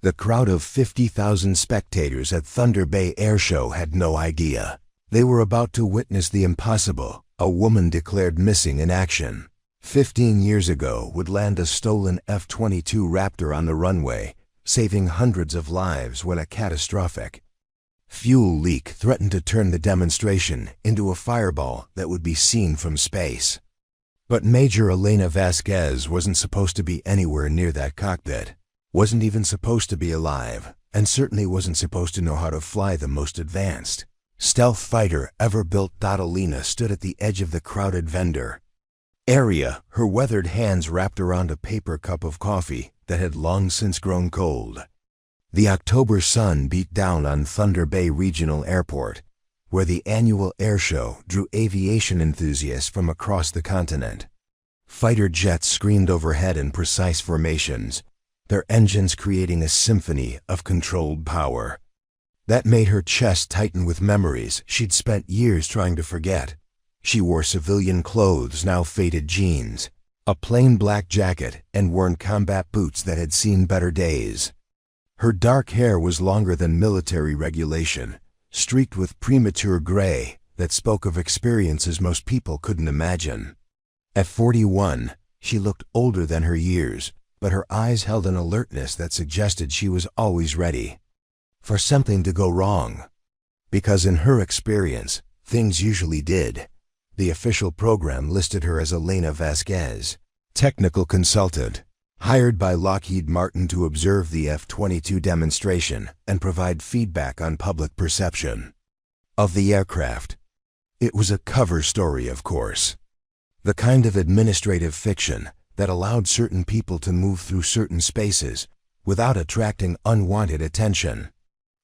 The crowd of 50,000 spectators at Thunder Bay Air Show had no idea. They were about to witness the impossible. A woman declared missing in action. 15 years ago would land a stolen F-22 Raptor on the runway, saving hundreds of lives when a catastrophic fuel leak threatened to turn the demonstration into a fireball that would be seen from space. But Major Elena Vasquez wasn't supposed to be anywhere near that cockpit, wasn't even supposed to be alive, and certainly wasn't supposed to know how to fly the most advanced stealth fighter ever built. Elena stood at the edge of the crowded vendor area, her weathered hands wrapped around a paper cup of coffee that had long since grown cold. The October sun beat down on Thunder Bay Regional Airport, where the annual air show drew aviation enthusiasts from across the continent. Fighter jets screamed overhead in precise formations, their engines creating a symphony of controlled power. That made her chest tighten with memories she'd spent years trying to forget. She wore civilian clothes, now faded jeans, a plain black jacket, and worn combat boots that had seen better days. Her dark hair was longer than military regulation, streaked with premature gray that spoke of experiences most people couldn't imagine. At 41, she looked older than her years, but her eyes held an alertness that suggested she was always ready for something to go wrong. Because in her experience, things usually did. The official program listed her as Elena Vasquez, technical consultant, hired by Lockheed Martin to observe the F-22 demonstration and provide feedback on public perception of the aircraft. It was a cover story, of course. The kind of administrative fiction that allowed certain people to move through certain spaces without attracting unwanted attention.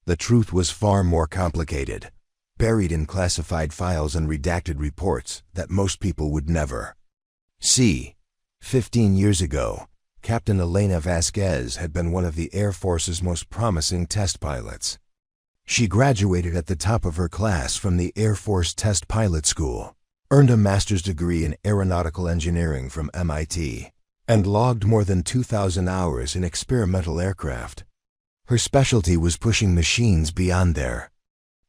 The truth was far more complicated, buried in classified files and redacted reports that most people would never see. 15 years ago, Captain Elena Vasquez had been one of the Air Force's most promising test pilots. She graduated at the top of her class from the Air Force Test Pilot School, earned a master's degree in aeronautical engineering from MIT, and logged more than 2,000 hours in experimental aircraft. Her specialty was pushing machines beyond their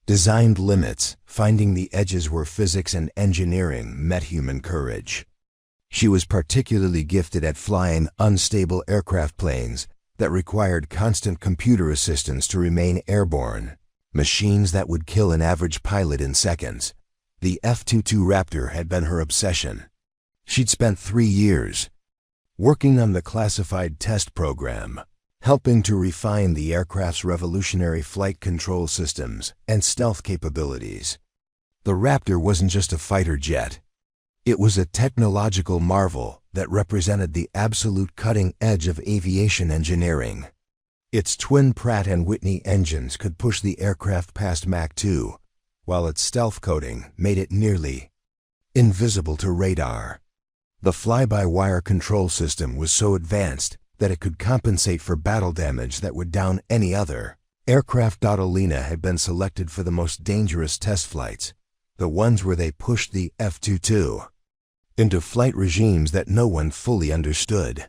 designed limits, finding the edges where physics and engineering met human courage. She was particularly gifted at flying unstable aircraft planes that required constant computer assistance to remain airborne, machines that would kill an average pilot in seconds. The F-22 Raptor had been her obsession. She'd spent 3 years working on the classified test program, helping to refine the aircraft's revolutionary flight control systems and stealth capabilities. The Raptor wasn't just a fighter jet. It was a technological marvel that represented the absolute cutting edge of aviation engineering. Its twin Pratt & Whitney engines could push the aircraft past Mach 2, while its stealth coating made it nearly invisible to radar. The fly-by-wire control system was so advanced that it could compensate for battle damage that would down any other aircraft. Elena had been selected for the most dangerous test flights, the ones where they pushed the F-22 into flight regimes that no one fully understood.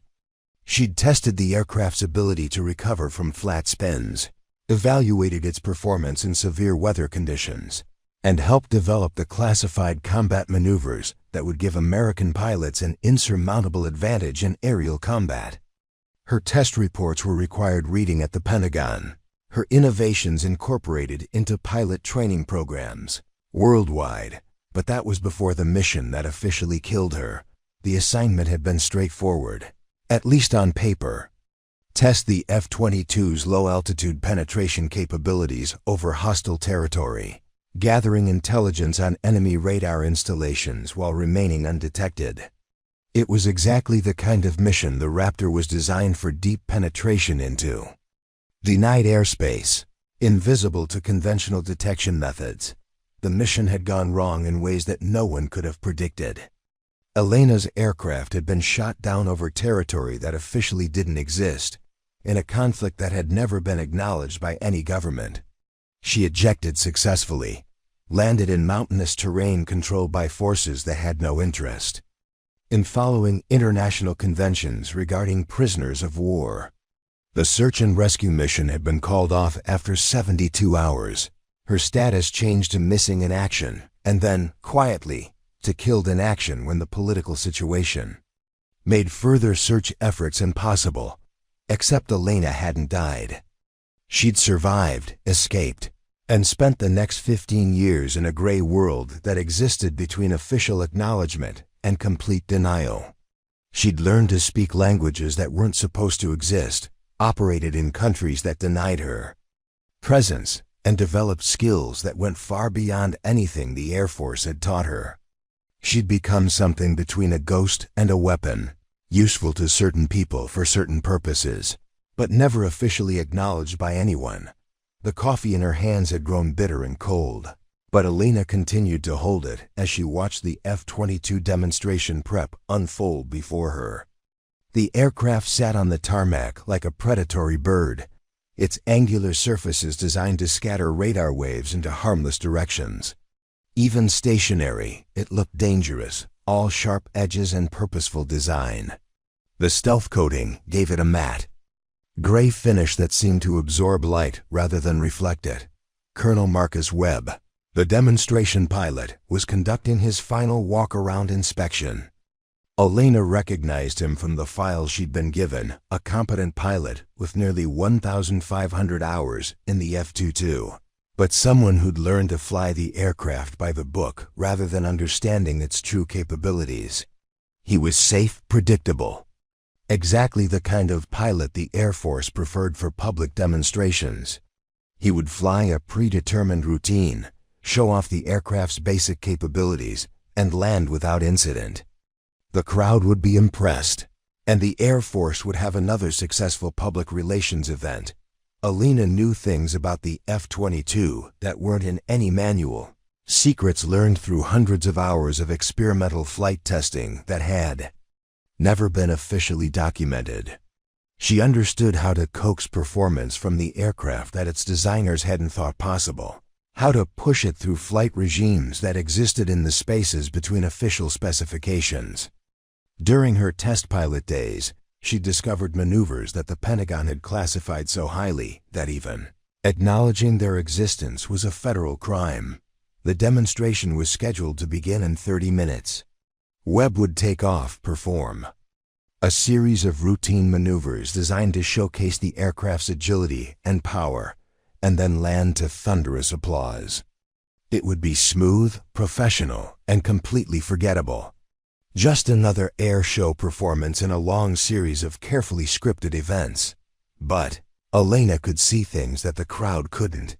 She'd tested the aircraft's ability to recover from flat spins, evaluated its performance in severe weather conditions, and helped develop the classified combat maneuvers that would give American pilots an insurmountable advantage in aerial combat. Her test reports were required reading at the Pentagon, her innovations incorporated into pilot training programs worldwide. But that was before the mission that officially killed her. The assignment had been straightforward, at least on paper. Test the F-22's low-altitude penetration capabilities over hostile territory, gathering intelligence on enemy radar installations while remaining undetected. It was exactly the kind of mission the Raptor was designed for: deep penetration into denied airspace, invisible to conventional detection methods. The mission had gone wrong in ways that no one could have predicted. Elena's aircraft had been shot down over territory that officially didn't exist, in a conflict that had never been acknowledged by any government. She ejected successfully, landed in mountainous terrain controlled by forces that had no interest in following international conventions regarding prisoners of war. The search and rescue mission had been called off after 72 hours. Her status changed to missing in action, and then, quietly, to killed in action when the political situation made further search efforts impossible. Except Elena hadn't died. She'd survived, escaped, and spent the next 15 years in a gray world that existed between official acknowledgement and complete denial. She'd learned to speak languages that weren't supposed to exist, operated in countries that denied her presence, and developed skills that went far beyond anything the Air Force had taught her. She'd become something between a ghost and a weapon, useful to certain people for certain purposes, but never officially acknowledged by anyone. The coffee in her hands had grown bitter and cold, but Elena continued to hold it as she watched the F-22 demonstration prep unfold before her. The aircraft sat on the tarmac like a predatory bird, its angular surfaces designed to scatter radar waves into harmless directions. Even stationary, it looked dangerous, all sharp edges and purposeful design. The stealth coating gave it a matte, gray finish that seemed to absorb light rather than reflect it. Colonel Webb, the demonstration pilot, was conducting his final walk-around inspection. Elena recognized him from the files she'd been given, a competent pilot with nearly 1,500 hours in the F-22. But someone who'd learned to fly the aircraft by the book rather than understanding its true capabilities. He was safe, predictable. Exactly the kind of pilot the Air Force preferred for public demonstrations. He would fly a predetermined routine, show off the aircraft's basic capabilities, and land without incident. The crowd would be impressed, and the Air Force would have another successful public relations event. Elena knew things about the F-22 that weren't in any manual, secrets learned through hundreds of hours of experimental flight testing that had never been officially documented. She understood how to coax performance from the aircraft that its designers hadn't thought possible, how to push it through flight regimes that existed in the spaces between official specifications. During her test pilot days, she discovered maneuvers that the Pentagon had classified so highly that even acknowledging their existence was a federal crime. The demonstration was scheduled to begin in 30 minutes. Webb would take off, perform a series of routine maneuvers designed to showcase the aircraft's agility and power, and then land to thunderous applause. It would be smooth, professional, and completely forgettable. Just another air show performance in a long series of carefully scripted events. But Elena could see things that the crowd couldn't.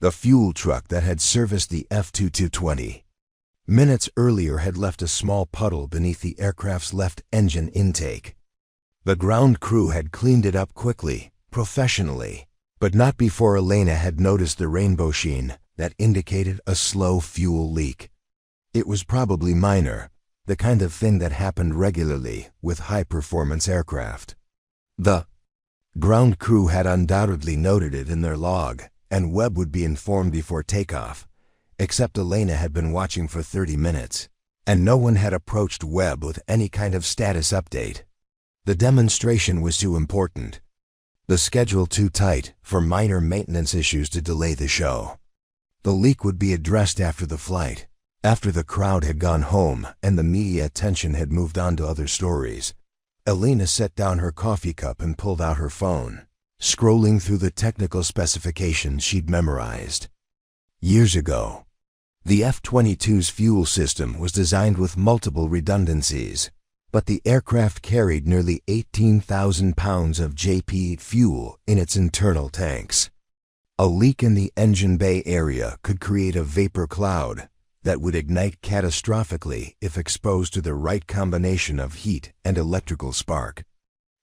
The fuel truck that had serviced the F-22 minutes earlier had left a small puddle beneath the aircraft's left engine intake. The ground crew had cleaned it up quickly, professionally, but not before Elena had noticed the rainbow sheen that indicated a slow fuel leak. It was probably minor, the kind of thing that happened regularly with high-performance aircraft. The ground crew had undoubtedly noted it in their log, and Webb would be informed before takeoff, except Elena had been watching for 30 minutes, and no one had approached Webb with any kind of status update. The demonstration was too important, the schedule too tight for minor maintenance issues to delay the show. The leak would be addressed after the flight, after the crowd had gone home and the media attention had moved on to other stories. Elena set down her coffee cup and pulled out her phone, scrolling through the technical specifications she'd memorized. Years ago, the F-22's fuel system was designed with multiple redundancies, but the aircraft carried nearly 18,000 pounds of JP fuel in its internal tanks. A leak in the engine bay area could create a vapor cloud that would ignite catastrophically if exposed to the right combination of heat and electrical spark.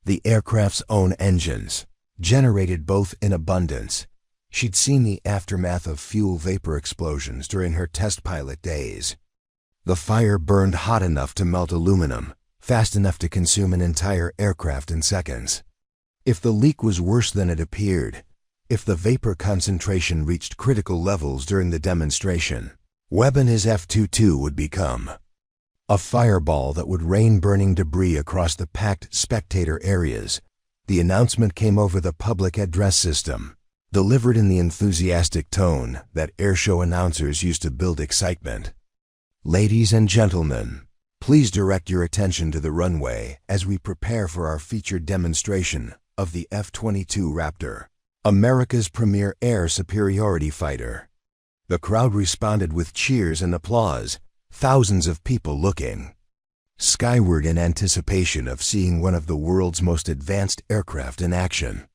The aircraft's own engines generated both in abundance. She'd seen the aftermath of fuel vapor explosions during her test pilot days. The fire burned hot enough to melt aluminum, fast enough to consume an entire aircraft in seconds. If the leak was worse than it appeared, if the vapor concentration reached critical levels during the demonstration, Webb and his F-22 would become a fireball that would rain burning debris across the packed spectator areas. The announcement came over the public address system, delivered in the enthusiastic tone that airshow announcers used to build excitement. Ladies and gentlemen, please direct your attention to the runway as we prepare for our featured demonstration of the F-22 Raptor, America's premier air superiority fighter. The crowd responded with cheers and applause, thousands of people looking skyward in anticipation of seeing one of the world's most advanced aircraft in action.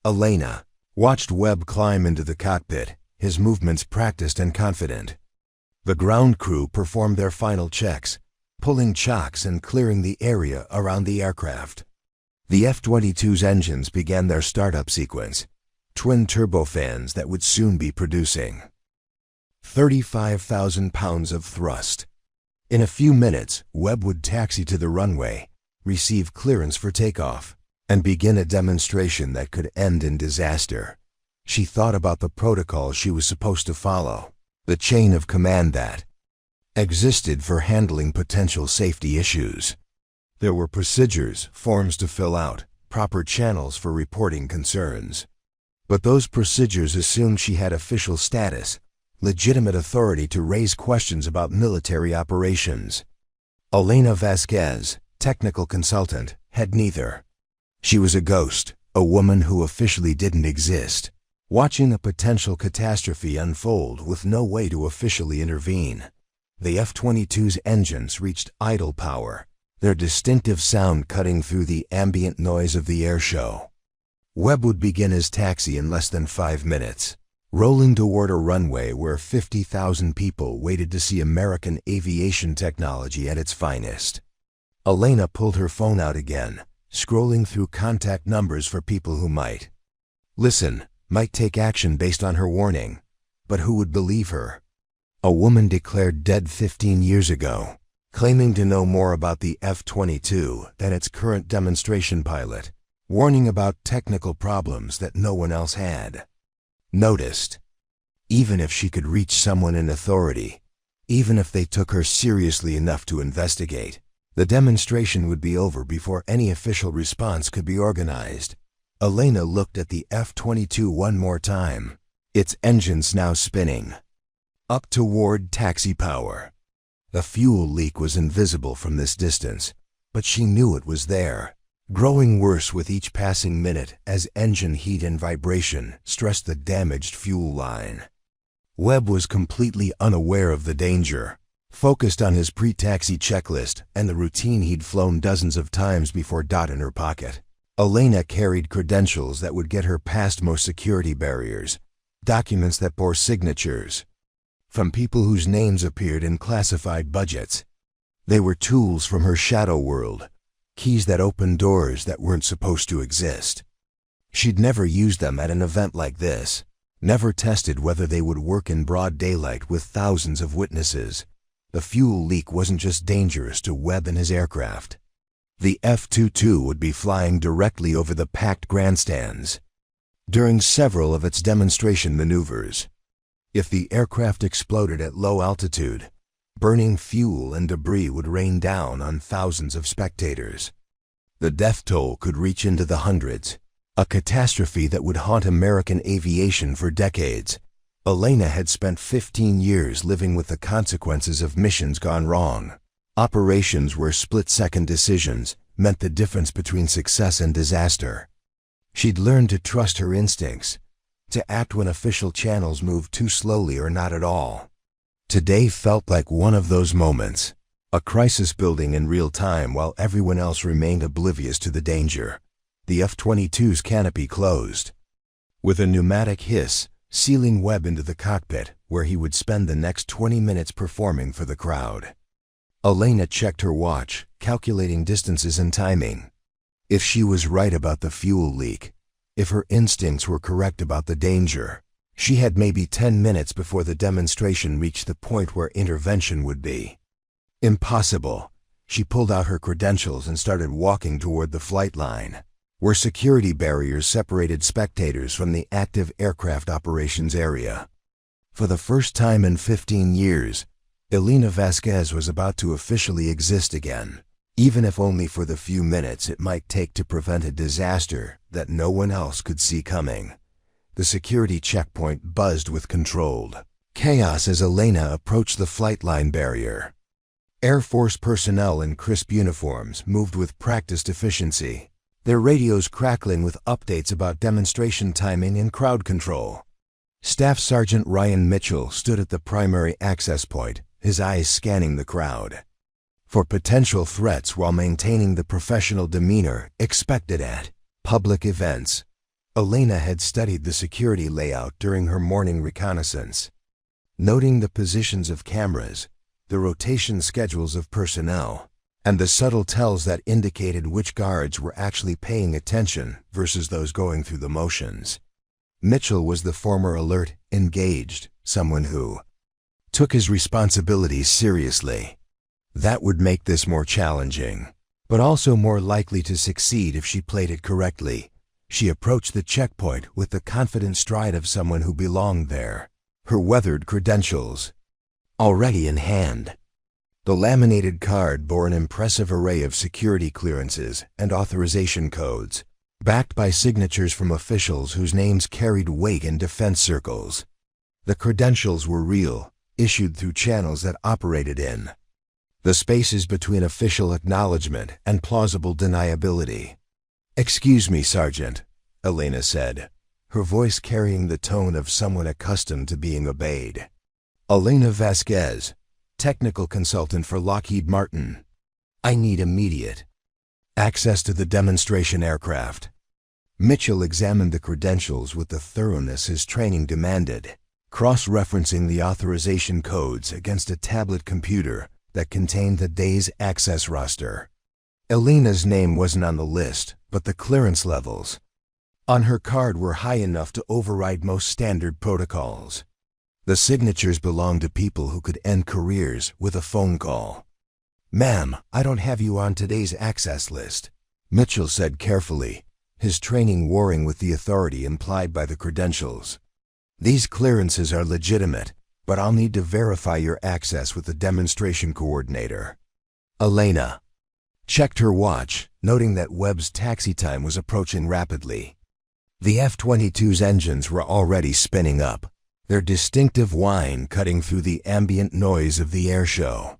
Elena watched Webb climb into the cockpit, his movements practiced and confident. The ground crew performed their final checks, pulling chocks and clearing the area around the aircraft. The F-22's engines began their startup sequence, twin turbofans that would soon be producing 35,000 pounds of thrust. In a few minutes, Webb would taxi to the runway, receive clearance for takeoff, and begin a demonstration that could end in disaster. She thought about the protocol she was supposed to follow, the chain of command that existed for handling potential safety issues. There were procedures, forms to fill out, proper channels for reporting concerns. But those procedures assumed she had official status, legitimate authority to raise questions about military operations. Elena Vasquez, technical consultant, had neither. She was a ghost, a woman who officially didn't exist, watching a potential catastrophe unfold with no way to officially intervene. The F-22's engines reached idle power, their distinctive sound cutting through the ambient noise of the airshow. Webb would begin his taxi in less than 5 minutes, rolling toward a runway where 50,000 people waited to see American aviation technology at its finest. Elena pulled her phone out again, scrolling through contact numbers for people who might take action based on her warning. But who would believe her? A woman declared dead 15 years ago, claiming to know more about the F-22 than its current demonstration pilot, warning about technical problems that no one else had noticed. Even if she could reach someone in authority, even if they took her seriously enough to investigate, the demonstration would be over before any official response could be organized. Elena looked at the F-22 one more time, its engines now spinning up toward taxi power. The fuel leak was invisible from this distance, but she knew it was there, growing worse with each passing minute as engine heat and vibration stressed the damaged fuel line. Webb was completely unaware of the danger, focused on his pre-taxi checklist and the routine he'd flown dozens of times before. In her pocket, Elena carried credentials that would get her past most security barriers, documents that bore signatures from people whose names appeared in classified budgets. They were tools from her shadow world, keys that opened doors that weren't supposed to exist. She'd never used them at an event like this, never tested whether they would work in broad daylight with thousands of witnesses. The fuel leak wasn't just dangerous to Webb and his aircraft. The F-22 would be flying directly over the packed grandstands during several of its demonstration maneuvers. If the aircraft exploded at low altitude, burning fuel and debris would rain down on thousands of spectators. The death toll could reach into the hundreds, a catastrophe that would haunt American aviation for decades. Elena had spent 15 years living with the consequences of missions gone wrong, operations where split-second decisions meant the difference between success and disaster. She'd learned to trust her instincts, to act when official channels moved too slowly or not at all. Today felt like one of those moments, a crisis building in real time while everyone else remained oblivious to the danger. The F-22's canopy closed, with a pneumatic hiss, sealing Webb into the cockpit, where he would spend the next 20 minutes performing for the crowd. Elena checked her watch, calculating distances and timing. If she was right about the fuel leak, if her instincts were correct about the danger, she had maybe 10 minutes before the demonstration reached the point where intervention would be impossible. She pulled out her credentials and started walking toward the flight line, where security barriers separated spectators from the active aircraft operations area. For the first time in 15 years, Elena Vasquez was about to officially exist again, even if only for the few minutes it might take to prevent a disaster that no one else could see coming. The security checkpoint buzzed with controlled chaos as Elena approached the flight line barrier. Air Force personnel in crisp uniforms moved with practiced efficiency, their radios crackling with updates about demonstration timing and crowd control. Staff Sergeant Ryan Mitchell stood at the primary access point, his eyes scanning the crowd for potential threats while maintaining the professional demeanor expected at public events. Elena had studied the security layout during her morning reconnaissance, noting the positions of cameras, the rotation schedules of personnel, and the subtle tells that indicated which guards were actually paying attention versus those going through the motions. Mitchell was the former alert, engaged, someone who took his responsibilities seriously. That would make this more challenging, but also more likely to succeed if she played it correctly. She approached the checkpoint with the confident stride of someone who belonged there, her weathered credentials already in hand. The laminated card bore an impressive array of security clearances and authorization codes, backed by signatures from officials whose names carried weight in defense circles. The credentials were real, issued through channels that operated in the spaces between official acknowledgement and plausible deniability. "Excuse me, Sergeant," Elena said, her voice carrying the tone of someone accustomed to being obeyed. "Elena Vasquez, technical consultant for Lockheed Martin. I need immediate access to the demonstration aircraft." Mitchell examined the credentials with the thoroughness his training demanded, cross-referencing the authorization codes against a tablet computer that contained the day's access roster. Elena's name wasn't on the list, but the clearance levels on her card were high enough to override most standard protocols. The signatures belonged to people who could end careers with a phone call. "Ma'am, I don't have you on today's access list," Mitchell said carefully, his training warring with the authority implied by the credentials. "These clearances are legitimate, but I'll need to verify your access with the demonstration coordinator." Elena checked her watch, noting that Webb's taxi time was approaching rapidly. The F-22's engines were already spinning up, their distinctive whine cutting through the ambient noise of the air show.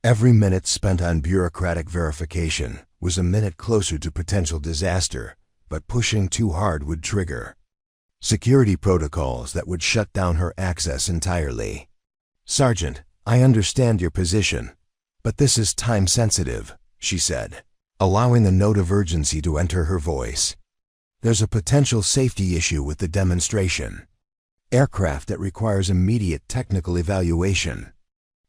Every minute spent on bureaucratic verification was a minute closer to potential disaster, but pushing too hard would trigger security protocols that would shut down her access entirely. "Sergeant, I understand your position, but this is time-sensitive," she said, allowing a note of urgency to enter her voice. "There's a potential safety issue with the demonstration aircraft that requires immediate technical evaluation.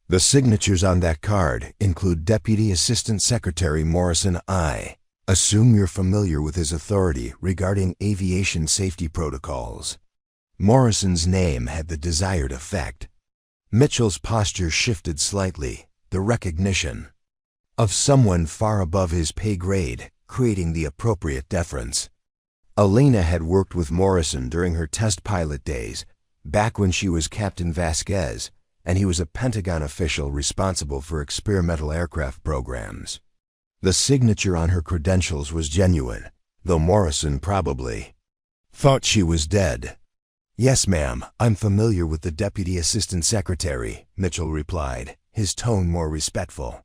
The signatures on that card include Deputy Assistant Secretary Morrison. I assume you're familiar with his authority regarding aviation safety protocols." Morrison's name had the desired effect. Mitchell's posture shifted slightly, the recognition of someone far above his pay grade, creating the appropriate deference. Elena had worked with Morrison during her test pilot days, back when she was Captain Vasquez, and he was a Pentagon official responsible for experimental aircraft programs. The signature on her credentials was genuine, though Morrison probably thought she was dead. "Yes, ma'am, I'm familiar with the Deputy Assistant Secretary," Mitchell replied, his tone more respectful.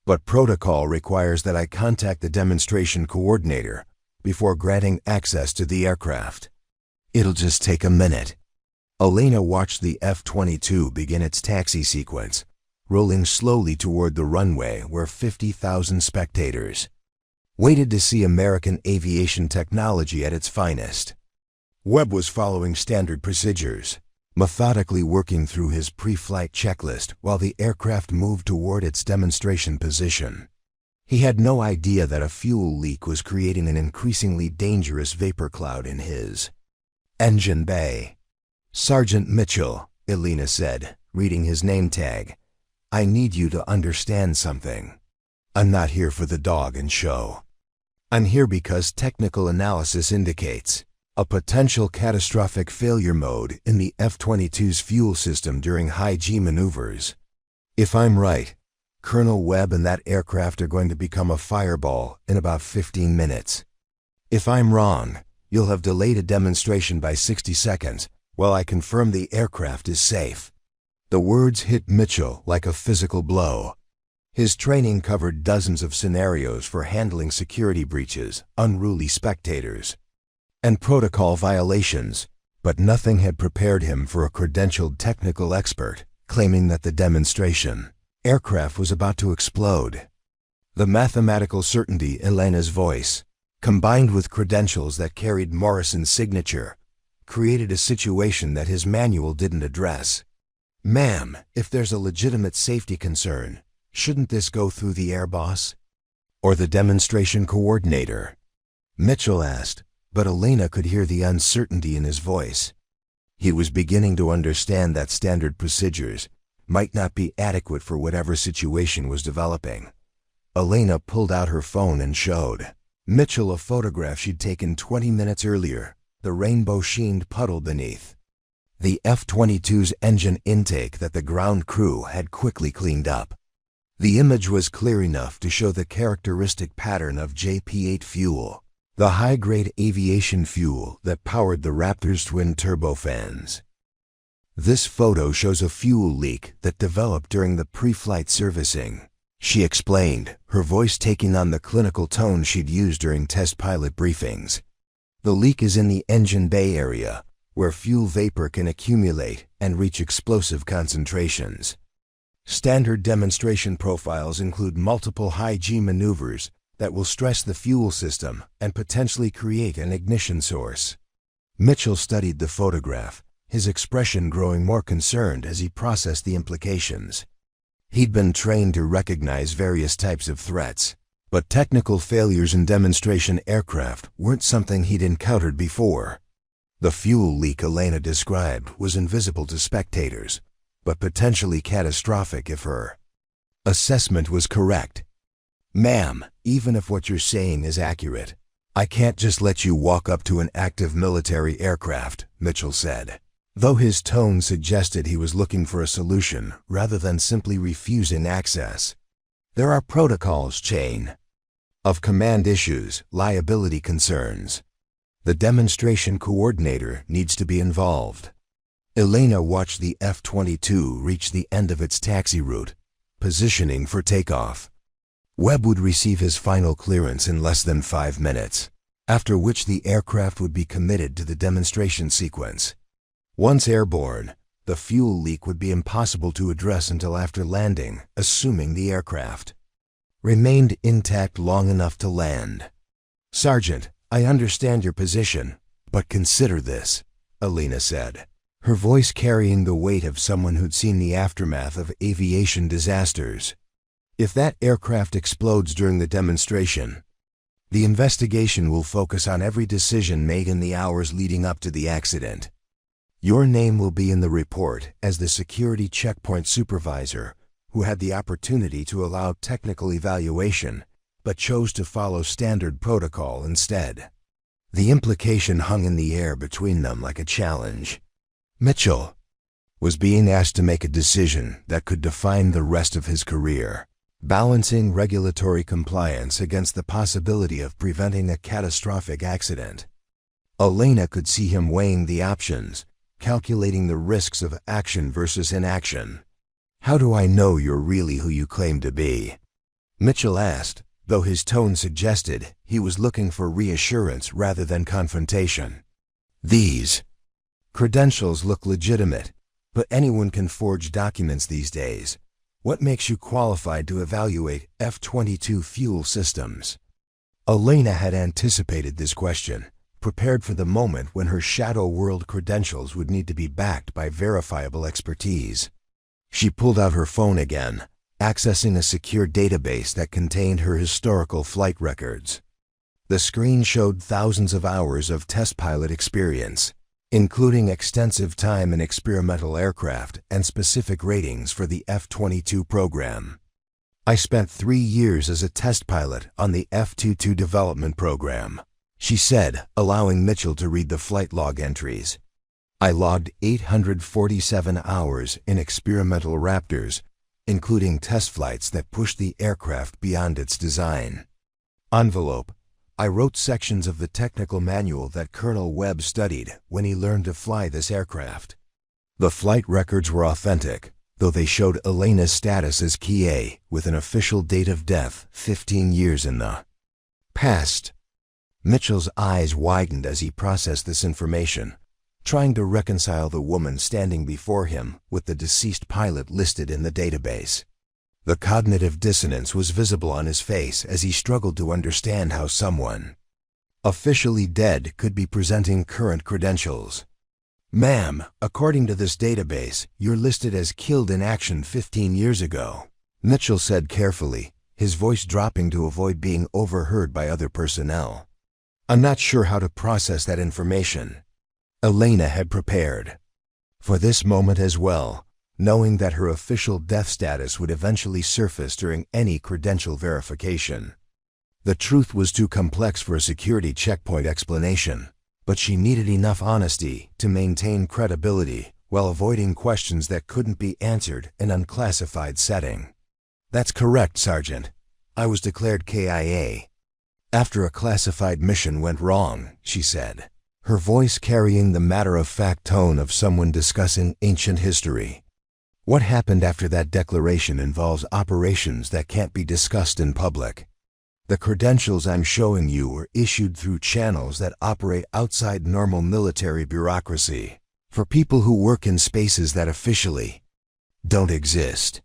"But protocol requires that I contact the demonstration coordinator before granting access to the aircraft. It'll just take a minute." Elena watched the F-22 begin its taxi sequence, rolling slowly toward the runway where 50,000 spectators waited to see American aviation technology at its finest. Webb was following standard procedures, methodically working through his pre-flight checklist while the aircraft moved toward its demonstration position. He had no idea that a fuel leak was creating an increasingly dangerous vapor cloud in his engine bay. "Sergeant Mitchell," Elena said, reading his name tag, "I need you to understand something. I'm not here for the dog and show. I'm here because technical analysis indicates a potential catastrophic failure mode in the F-22's fuel system during high-G maneuvers. If I'm right, Colonel Webb and that aircraft are going to become a fireball in about 15 minutes. If I'm wrong, you'll have delayed a demonstration by 60 seconds while I confirm the aircraft is safe." The words hit Mitchell like a physical blow. His training covered dozens of scenarios for handling security breaches, unruly spectators, and protocol violations, but nothing had prepared him for a credentialed technical expert claiming that the demonstration aircraft was about to explode. The mathematical certainty in Elena's voice, combined with credentials that carried Morrison's signature, created a situation that his manual didn't address. "Ma'am, if there's a legitimate safety concern, shouldn't this go through the air boss? Or the demonstration coordinator?" Mitchell asked, but Elena could hear the uncertainty in his voice. He was beginning to understand that standard procedures might not be adequate for whatever situation was developing. Elena pulled out her phone and showed Mitchell a photograph she'd taken 20 minutes earlier, the rainbow-sheened puddle beneath the F-22's engine intake that the ground crew had quickly cleaned up. The image was clear enough to show the characteristic pattern of JP-8 fuel, the high-grade aviation fuel that powered the Raptor's twin turbofans. "This photo shows a fuel leak that developed during the pre-flight servicing," she explained, her voice taking on the clinical tone she'd used during test pilot briefings. "The leak is in the engine bay area, where fuel vapor can accumulate and reach explosive concentrations. Standard demonstration profiles include multiple high-G maneuvers that will stress the fuel system and potentially create an ignition source." Mitchell studied the photograph, his expression growing more concerned as he processed the implications. He'd been trained to recognize various types of threats, but technical failures in demonstration aircraft weren't something he'd encountered before. The fuel leak Elena described was invisible to spectators, but potentially catastrophic if her assessment was correct. "Ma'am, even if what you're saying is accurate, I can't just let you walk up to an active military aircraft," Mitchell said, though his tone suggested he was looking for a solution rather than simply refusing access. "There are protocols, chain of command issues, liability concerns. The demonstration coordinator needs to be involved." Elena watched the F-22 reach the end of its taxi route, positioning for takeoff. Webb would receive his final clearance in less than 5 minutes, after which the aircraft would be committed to the demonstration sequence. Once airborne, the fuel leak would be impossible to address until after landing, assuming the aircraft remained intact long enough to land. "Sergeant, I understand your position, but consider this," Elena said, her voice carrying the weight of someone who'd seen the aftermath of aviation disasters. "If that aircraft explodes during the demonstration, the investigation will focus on every decision made in the hours leading up to the accident. Your name will be in the report as the security checkpoint supervisor who had the opportunity to allow technical evaluation but chose to follow standard protocol instead." The implication hung in the air between them like a challenge. Mitchell was being asked to make a decision that could define the rest of his career, balancing regulatory compliance against the possibility of preventing a catastrophic accident. Elena could see him weighing the options, calculating the risks of action versus inaction. "How do I know you're really who you claim to be?" Mitchell asked, though his tone suggested he was looking for reassurance rather than confrontation. "These credentials look legitimate, but anyone can forge documents these days. What makes you qualified to evaluate F-22 fuel systems?" Elena had anticipated this question, prepared for the moment when her shadow world credentials would need to be backed by verifiable expertise. She pulled out her phone again, accessing a secure database that contained her historical flight records. The screen showed thousands of hours of test pilot experience, including extensive time in experimental aircraft and specific ratings for the F-22 program. "I spent 3 years as a test pilot on the F-22 development program," she said, allowing Mitchell to read the flight log entries. "I logged 847 hours in experimental Raptors including test flights that pushed the aircraft beyond its design. Envelope. I wrote sections of the technical manual that Colonel Webb studied when he learned to fly this aircraft. The flight records were authentic, though they showed Elena's status as KA with an official date of death 15 years in the past. Mitchell's eyes widened as he processed this information, trying to reconcile the woman standing before him with the deceased pilot listed in the database. The cognitive dissonance was visible on his face as he struggled to understand how someone officially dead could be presenting current credentials. "Ma'am, according to this database, you're listed as killed in action 15 years ago," Mitchell said carefully, his voice dropping to avoid being overheard by other personnel. "I'm not sure how to process that information." Elena had prepared for this moment as well, knowing that her official death status would eventually surface during any credential verification. The truth was too complex for a security checkpoint explanation, but she needed enough honesty to maintain credibility while avoiding questions that couldn't be answered in an unclassified setting. "That's correct, Sergeant. I was declared KIA after a classified mission went wrong," she said, her voice carrying the matter-of-fact tone of someone discussing ancient history. "What happened after that declaration involves operations that can't be discussed in public. The credentials I'm showing you were issued through channels that operate outside normal military bureaucracy, for people who work in spaces that officially don't exist."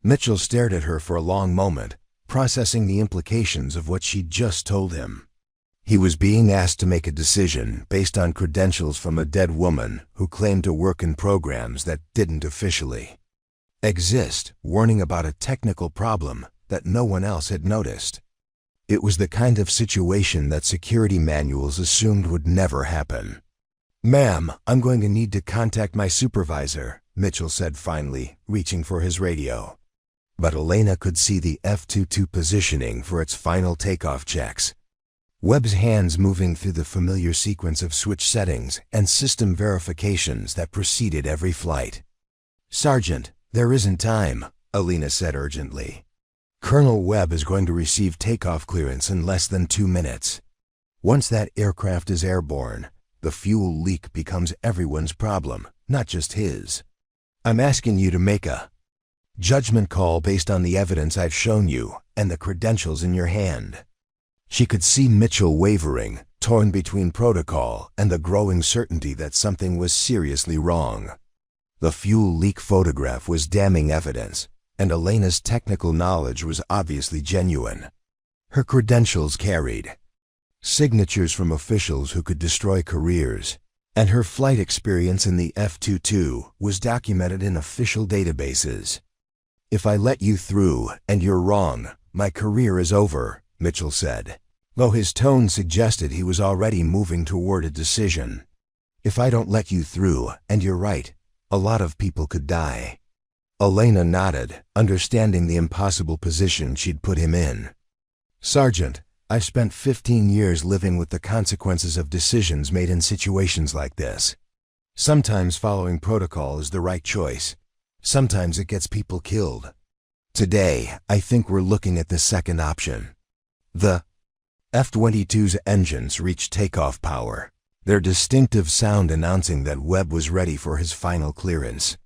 Mitchell stared at her for a long moment, processing the implications of what she'd just told him. He was being asked to make a decision based on credentials from a dead woman who claimed to work in programs that didn't officially exist, warning about a technical problem that no one else had noticed. It was the kind of situation that security manuals assumed would never happen. "Ma'am, I'm going to need to contact my supervisor," Mitchell said finally, reaching for his radio. But Elena could see the F-22 positioning for its final takeoff checks. Webb's hands moving through the familiar sequence of switch settings and system verifications that preceded every flight. "Sergeant, there isn't time," Elena said urgently. "Colonel Webb is going to receive takeoff clearance in less than 2 minutes. Once that aircraft is airborne, the fuel leak becomes everyone's problem, not just his. I'm asking you to make a judgment call based on the evidence I've shown you and the credentials in your hand." She could see Mitchell wavering, torn between protocol and the growing certainty that something was seriously wrong. The fuel leak photograph was damning evidence, and Elena's technical knowledge was obviously genuine. Her credentials carried signatures from officials who could destroy careers, and her flight experience in the F-22 was documented in official databases. "If I let you through and you're wrong, my career is over," Mitchell said, though his tone suggested he was already moving toward a decision. "If I don't let you through and you're right, a lot of people could die." Elena nodded, understanding the impossible position she'd put him in. "Sergeant, I've spent 15 years living with the consequences of decisions made in situations like this. Sometimes following protocol is the right choice. Sometimes it gets people killed. Today, I think we're looking at the second option." The F-22's engines reached takeoff power, their distinctive sound announcing that Webb was ready for his final clearance.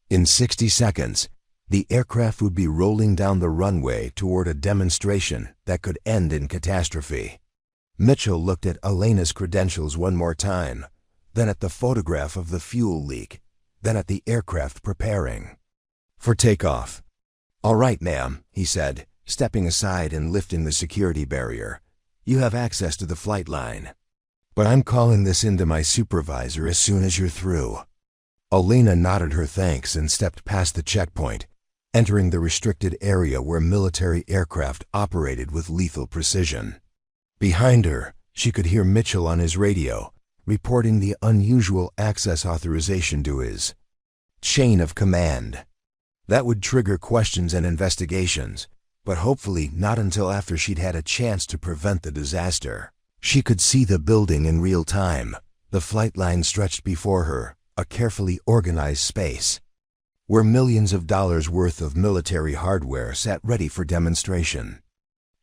In 60 seconds, the aircraft would be rolling down the runway toward a demonstration that could end in catastrophe. Mitchell looked at Elena's credentials one more time, then at the photograph of the fuel leak, then at the aircraft preparing for takeoff. "All right, ma'am," he said, stepping aside and lifting the security barrier. "You have access to the flight line. But I'm calling this into my supervisor as soon as you're through." Elena nodded her thanks and stepped past the checkpoint, entering the restricted area where military aircraft operated with lethal precision. Behind her, she could hear Mitchell on his radio, reporting the unusual access authorization to his chain of command. That would trigger questions and investigations, but hopefully not until after she'd had a chance to prevent the disaster. She could see the building in real time, the flight line stretched before her, a carefully organized space. where millions of dollars worth of military hardware sat ready for demonstration.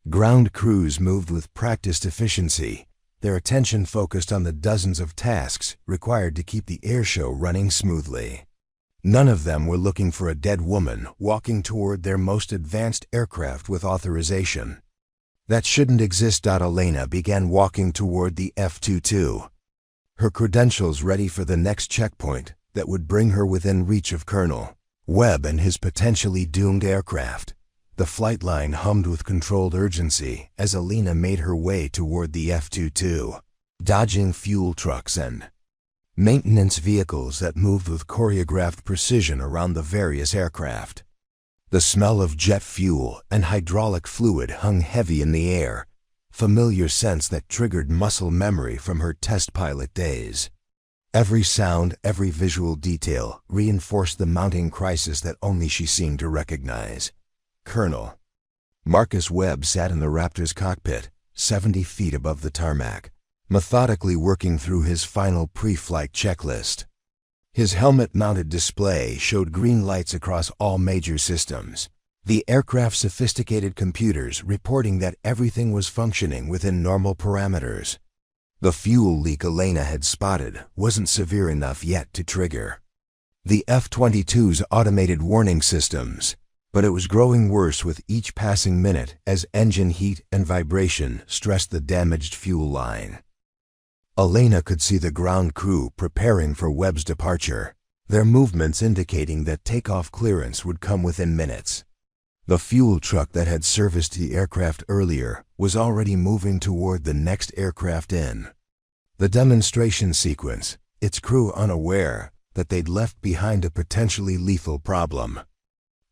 Ground crews moved with practiced efficiency, their attention focused on the dozens of tasks required to keep the airshow running smoothly. None of them were looking for a dead woman walking toward their most advanced aircraft with authorization. That shouldn't exist. Elena began walking toward the F-22, her credentials ready for the next checkpoint that would bring her within reach of Colonel Webb and his potentially doomed aircraft. The flight line hummed with controlled urgency as Elena made her way toward the F-22, dodging fuel trucks and maintenance vehicles that moved with choreographed precision around the various aircraft. The smell of jet fuel and hydraulic fluid hung heavy in the air, familiar scents that triggered muscle memory from her test pilot days. Every sound, every visual detail reinforced the mounting crisis that only she seemed to recognize. Colonel Marcus Webb sat in the Raptor's cockpit, 70 feet above the tarmac, methodically working through his final pre-flight checklist. His helmet-mounted display showed green lights across all major systems, the aircraft's sophisticated computers reporting that everything was functioning within normal parameters. The fuel leak Elena had spotted wasn't severe enough yet to trigger the F-22's automated warning systems, but it was growing worse with each passing minute as engine heat and vibration stressed the damaged fuel line. Elena could see the ground crew preparing for Webb's departure, their movements indicating that takeoff clearance would come within minutes. The fuel truck that had serviced the aircraft earlier was already moving toward the next aircraft in the demonstration sequence, its crew unaware that they'd left behind a potentially lethal problem.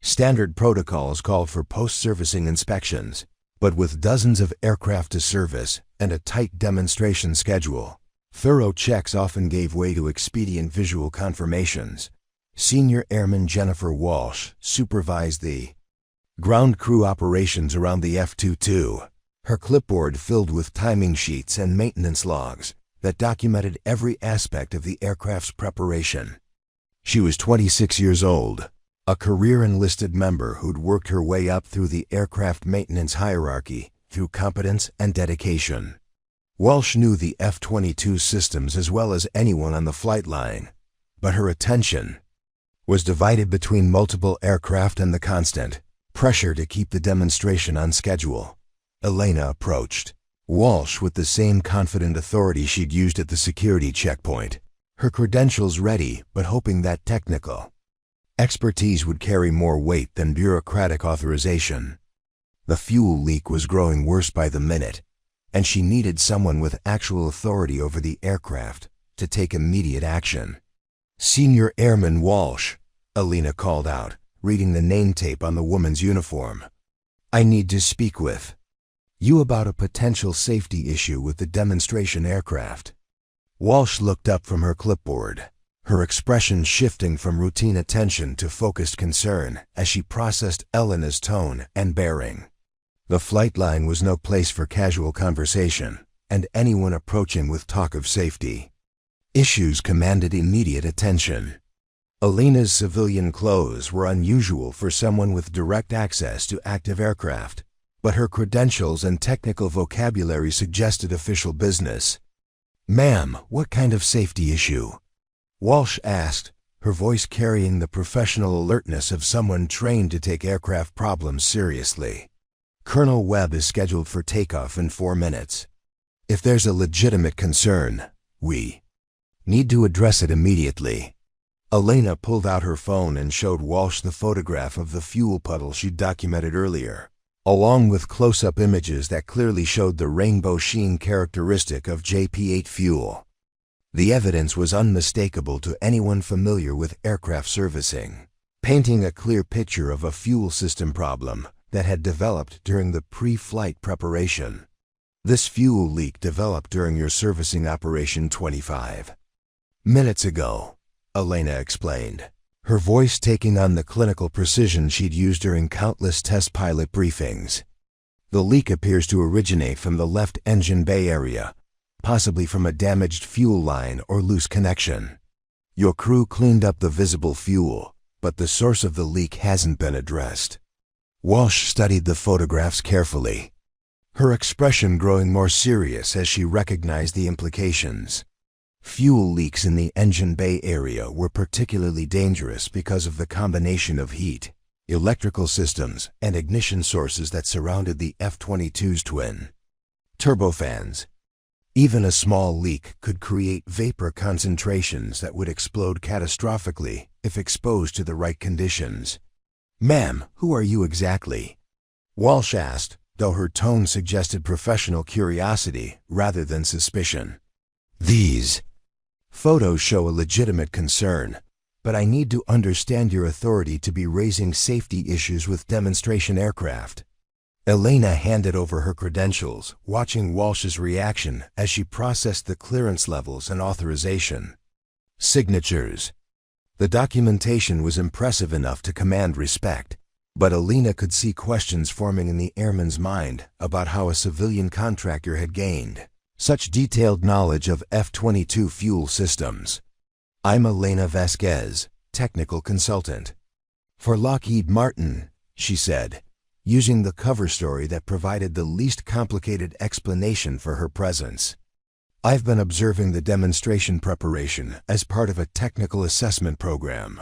Standard protocols called for post-servicing inspections, but with dozens of aircraft to service and a tight demonstration schedule, thorough checks often gave way to expedient visual confirmations. Senior Airman Jennifer Walsh supervised the ground crew operations around the F-22, her clipboard filled with timing sheets and maintenance logs that documented every aspect of the aircraft's preparation. She was 26 years old, a career enlisted member who'd worked her way up through the aircraft maintenance hierarchy through competence and dedication. Walsh knew the F-22 systems as well as anyone on the flight line, but her attention was divided between multiple aircraft and the constant pressure to keep the demonstration on schedule. Elena approached Walsh with the same confident authority she'd used at the security checkpoint, her credentials ready but hoping that technical expertise would carry more weight than bureaucratic authorization. The fuel leak was growing worse by the minute, and she needed someone with actual authority over the aircraft to take immediate action. "Senior Airman Walsh," Elena called out, reading the name tape on the woman's uniform. "I need to speak with you about a potential safety issue with the demonstration aircraft." Walsh looked up from her clipboard, her expression shifting from routine attention to focused concern as she processed Elena's tone and bearing. The flight line was no place for casual conversation, and anyone approaching with talk of safety issues commanded immediate attention. Elena's civilian clothes were unusual for someone with direct access to active aircraft, but her credentials and technical vocabulary suggested official business. "Ma'am, what kind of safety issue?" Walsh asked, her voice carrying the professional alertness of someone trained to take aircraft problems seriously. "Colonel Webb is scheduled for takeoff in 4 minutes. If there's a legitimate concern, we need to address it immediately." Elena pulled out her phone and showed Walsh the photograph of the fuel puddle she'd documented earlier, along with close-up images that clearly showed the rainbow sheen characteristic of JP-8 fuel. The evidence was unmistakable to anyone familiar with aircraft servicing, painting a clear picture of a fuel system problem that had developed during the pre-flight preparation. "This fuel leak developed during your servicing operation 25 minutes ago," Elena explained, her voice taking on the clinical precision she'd used during countless test pilot briefings. "The leak appears to originate from the left engine bay area, possibly from a damaged fuel line or loose connection. Your crew cleaned up the visible fuel, but the source of the leak hasn't been addressed. Walsh studied the photographs carefully, her expression growing more serious as she recognized the implications. Fuel leaks in the engine bay area were particularly dangerous because of the combination of heat, electrical systems, and ignition sources that surrounded the F-22's twin turbofans. Even a small leak could create vapor concentrations that would explode catastrophically if exposed to the right conditions. "Ma'am, who are you exactly?" Walsh asked, though her tone suggested professional curiosity rather than suspicion. "These photos show a legitimate concern, but I need to understand your authority to be raising safety issues with demonstration aircraft." Elena handed over her credentials, watching Walsh's reaction as she processed the clearance levels and authorization signatures. The documentation was impressive enough to command respect, but Elena could see questions forming in the airman's mind about how a civilian contractor had gained such detailed knowledge of F-22 fuel systems. "I'm Elena Vasquez, technical consultant for Lockheed Martin," she said, using the cover story that provided the least complicated explanation for her presence. "I've been observing the demonstration preparation as part of a technical assessment program.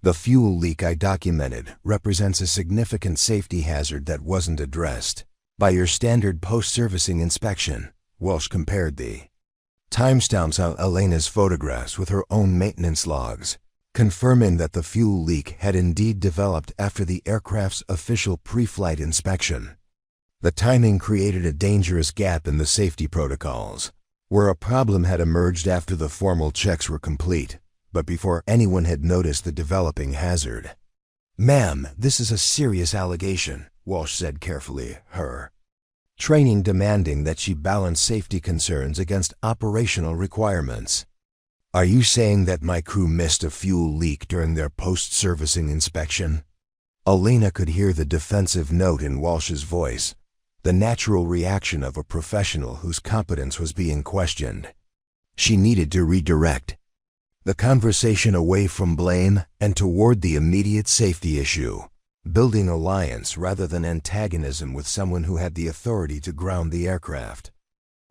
The fuel leak I documented represents a significant safety hazard that wasn't addressed by your standard post-servicing inspection." Walsh compared the timestamps on Elena's photographs with her own maintenance logs, confirming that the fuel leak had indeed developed after the aircraft's official pre-flight inspection. The timing created a dangerous gap in the safety protocols, where a problem had emerged after the formal checks were complete, but before anyone had noticed the developing hazard. "Ma'am, this is a serious allegation," Walsh said carefully, her training demanding that she balance safety concerns against operational requirements. "Are you saying that my crew missed a fuel leak during their post-servicing inspection?" Elena could hear the defensive note in Walsh's voice, the natural reaction of a professional whose competence was being questioned. She needed to redirect the conversation away from blame and toward the immediate safety issue, building alliance rather than antagonism with someone who had the authority to ground the aircraft.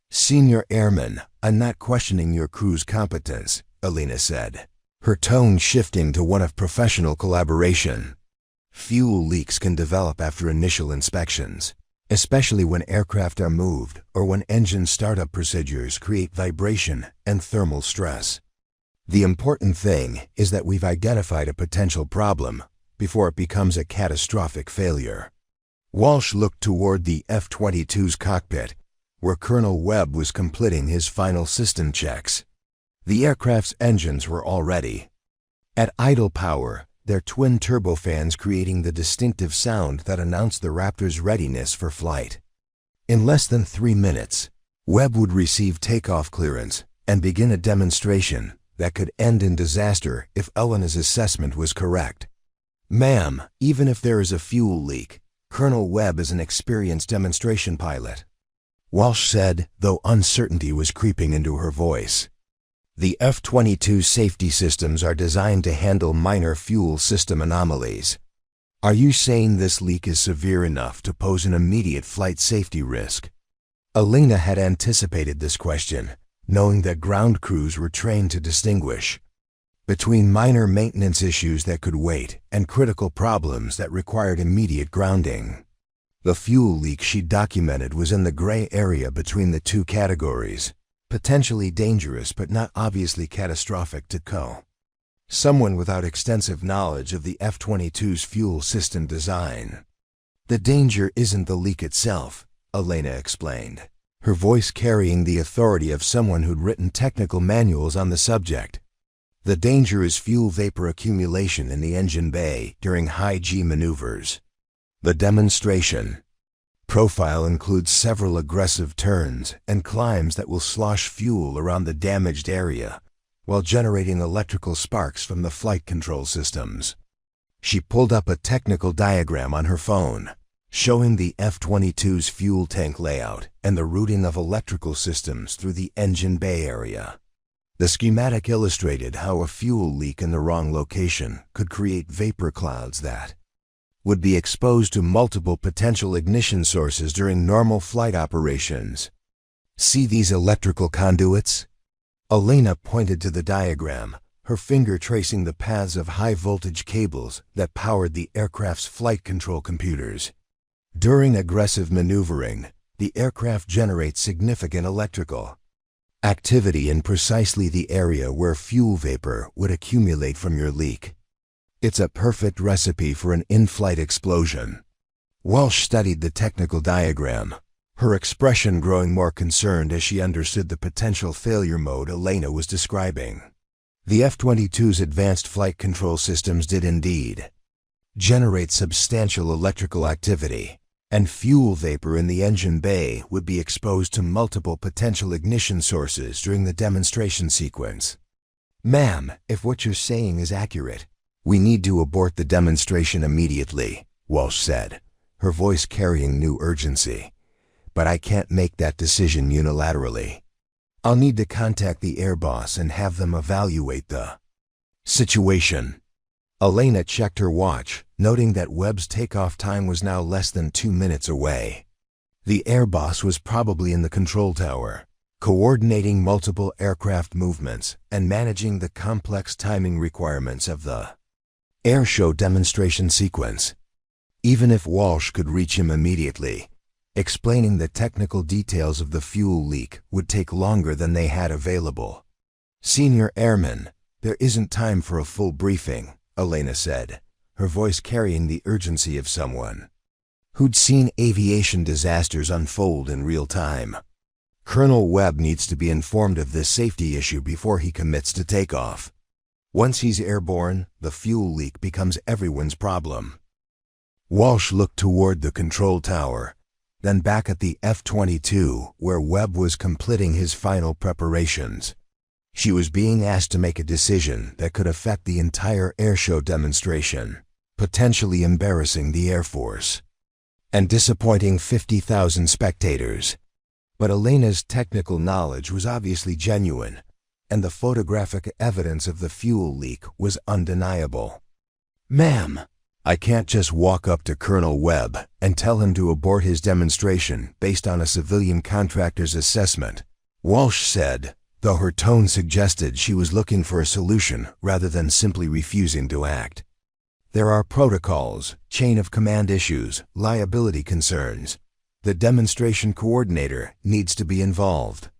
"Senior Airman, I'm not questioning your crew's competence," Elena said, her tone shifting to one of professional collaboration. "Fuel leaks can develop after initial inspections, especially when aircraft are moved or when engine startup procedures create vibration and thermal stress. The important thing is that we've identified a potential problem before it becomes a catastrophic failure." Walsh looked toward the F-22's cockpit, where Colonel Webb was completing his final system checks. The aircraft's engines were all ready, at idle power, their twin turbofans creating the distinctive sound that announced the Raptor's readiness for flight. In less than 3 minutes, Webb would receive takeoff clearance and begin a demonstration that could end in disaster if Elena's assessment was correct. "Ma'am, even if there is a fuel leak, Colonel Webb is an experienced demonstration pilot," Walsh said, though uncertainty was creeping into her voice. "The F-22 safety systems are designed to handle minor fuel system anomalies. Are you saying this leak is severe enough to pose an immediate flight safety risk?" Elena had anticipated this question, knowing that ground crews were trained to distinguish between minor maintenance issues that could wait and critical problems that required immediate grounding. The fuel leak she documented was in the gray area between the two categories, potentially dangerous but not obviously catastrophic to someone without extensive knowledge of the F-22's fuel system design. "The danger isn't the leak itself," Elena explained, her voice carrying the authority of someone who'd written technical manuals on the subject. "The danger is fuel vapor accumulation in the engine bay during high-G maneuvers. The demonstration profile includes several aggressive turns and climbs that will slosh fuel around the damaged area while generating electrical sparks from the flight control systems." She pulled up a technical diagram on her phone, showing the F-22's fuel tank layout and the routing of electrical systems through the engine bay area. The schematic illustrated how a fuel leak in the wrong location could create vapor clouds that would be exposed to multiple potential ignition sources during normal flight operations. See these electrical conduits? Elena pointed to the diagram, her finger tracing the paths of high-voltage cables that powered the aircraft's flight control computers. During aggressive maneuvering, the aircraft generates significant electrical activity in precisely the area where fuel vapor would accumulate from your leak. It's a perfect recipe for an in-flight explosion. Walsh studied the technical diagram, her expression growing more concerned as she understood the potential failure mode Elena was describing. The F-22's advanced flight control systems did indeed generate substantial electrical activity, and fuel vapor in the engine bay would be exposed to multiple potential ignition sources during the demonstration sequence. "Ma'am, if what you're saying is accurate, we need to abort the demonstration immediately," Walsh said, her voice carrying new urgency. "But I can't make that decision unilaterally. I'll need to contact the air boss and have them evaluate the situation." Elena checked her watch, noting that Webb's takeoff time was now less than 2 minutes away. The air boss was probably in the control tower, coordinating multiple aircraft movements and managing the complex timing requirements of the air show demonstration sequence. Even if Walsh could reach him immediately, explaining the technical details of the fuel leak would take longer than they had available. "Senior Airman, there isn't time for a full briefing," Elena said, her voice carrying the urgency of someone who'd seen aviation disasters unfold in real time. "Colonel Webb needs to be informed of this safety issue before he commits to takeoff. Once he's airborne, the fuel leak becomes everyone's problem." Walsh looked toward the control tower, then back at the F-22 where Webb was completing his final preparations. She was being asked to make a decision that could affect the entire airshow demonstration, potentially embarrassing the Air Force and disappointing 50,000 spectators. But Elena's technical knowledge was obviously genuine, and the photographic evidence of the fuel leak was undeniable. "Ma'am, I can't just walk up to Colonel Webb and tell him to abort his demonstration based on a civilian contractor's assessment," Walsh said, though her tone suggested she was looking for a solution rather than simply refusing to act. "There are protocols, chain of command issues, liability concerns. The demonstration coordinator needs to be involved."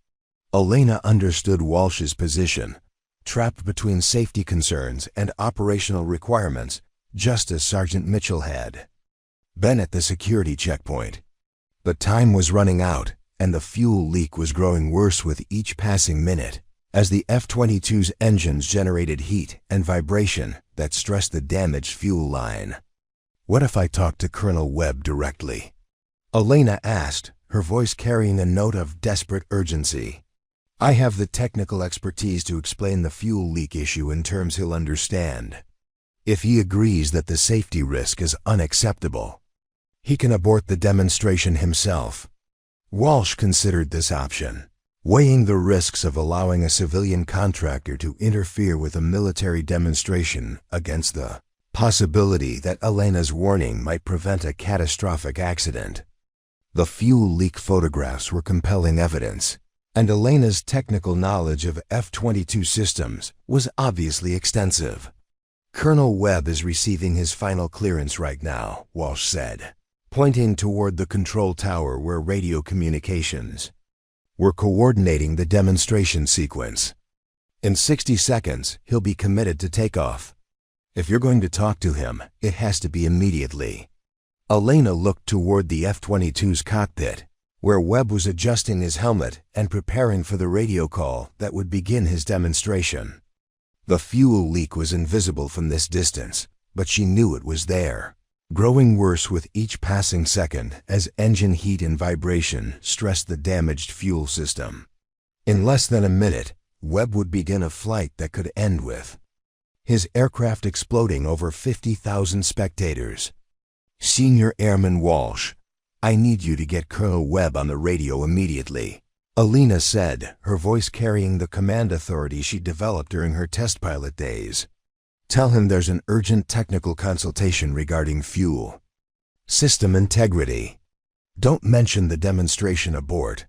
Elena understood Walsh's position, trapped between safety concerns and operational requirements, just as Sergeant Mitchell had been at the security checkpoint. But time was running out, and the fuel leak was growing worse with each passing minute, as the F-22's engines generated heat and vibration that stressed the damaged fuel line. "What if I talked to Colonel Webb directly?" Elena asked, her voice carrying a note of desperate urgency. "I have the technical expertise to explain the fuel leak issue in terms he'll understand. If he agrees that the safety risk is unacceptable, he can abort the demonstration himself." Walsh considered this option, weighing the risks of allowing a civilian contractor to interfere with a military demonstration against the possibility that Elena's warning might prevent a catastrophic accident. The fuel leak photographs were compelling evidence, and Elena's technical knowledge of F-22 systems was obviously extensive. "Colonel Webb is receiving his final clearance right now," Walsh said, pointing toward the control tower where radio communications were coordinating the demonstration sequence. "In 60 seconds, he'll be committed to takeoff. If you're going to talk to him, it has to be immediately." Elena looked toward the F-22's cockpit, where Webb was adjusting his helmet and preparing for the radio call that would begin his demonstration. The fuel leak was invisible from this distance, but she knew it was there, growing worse with each passing second as engine heat and vibration stressed the damaged fuel system. In less than a minute, Webb would begin a flight that could end with his aircraft exploding over 50,000 spectators. "Senior Airman Walsh, I need you to get Colonel Webb on the radio immediately," Elena said, her voice carrying the command authority she developed during her test pilot days. Tell him there's an urgent technical consultation regarding fuel system integrity. Don't mention the demonstration abort.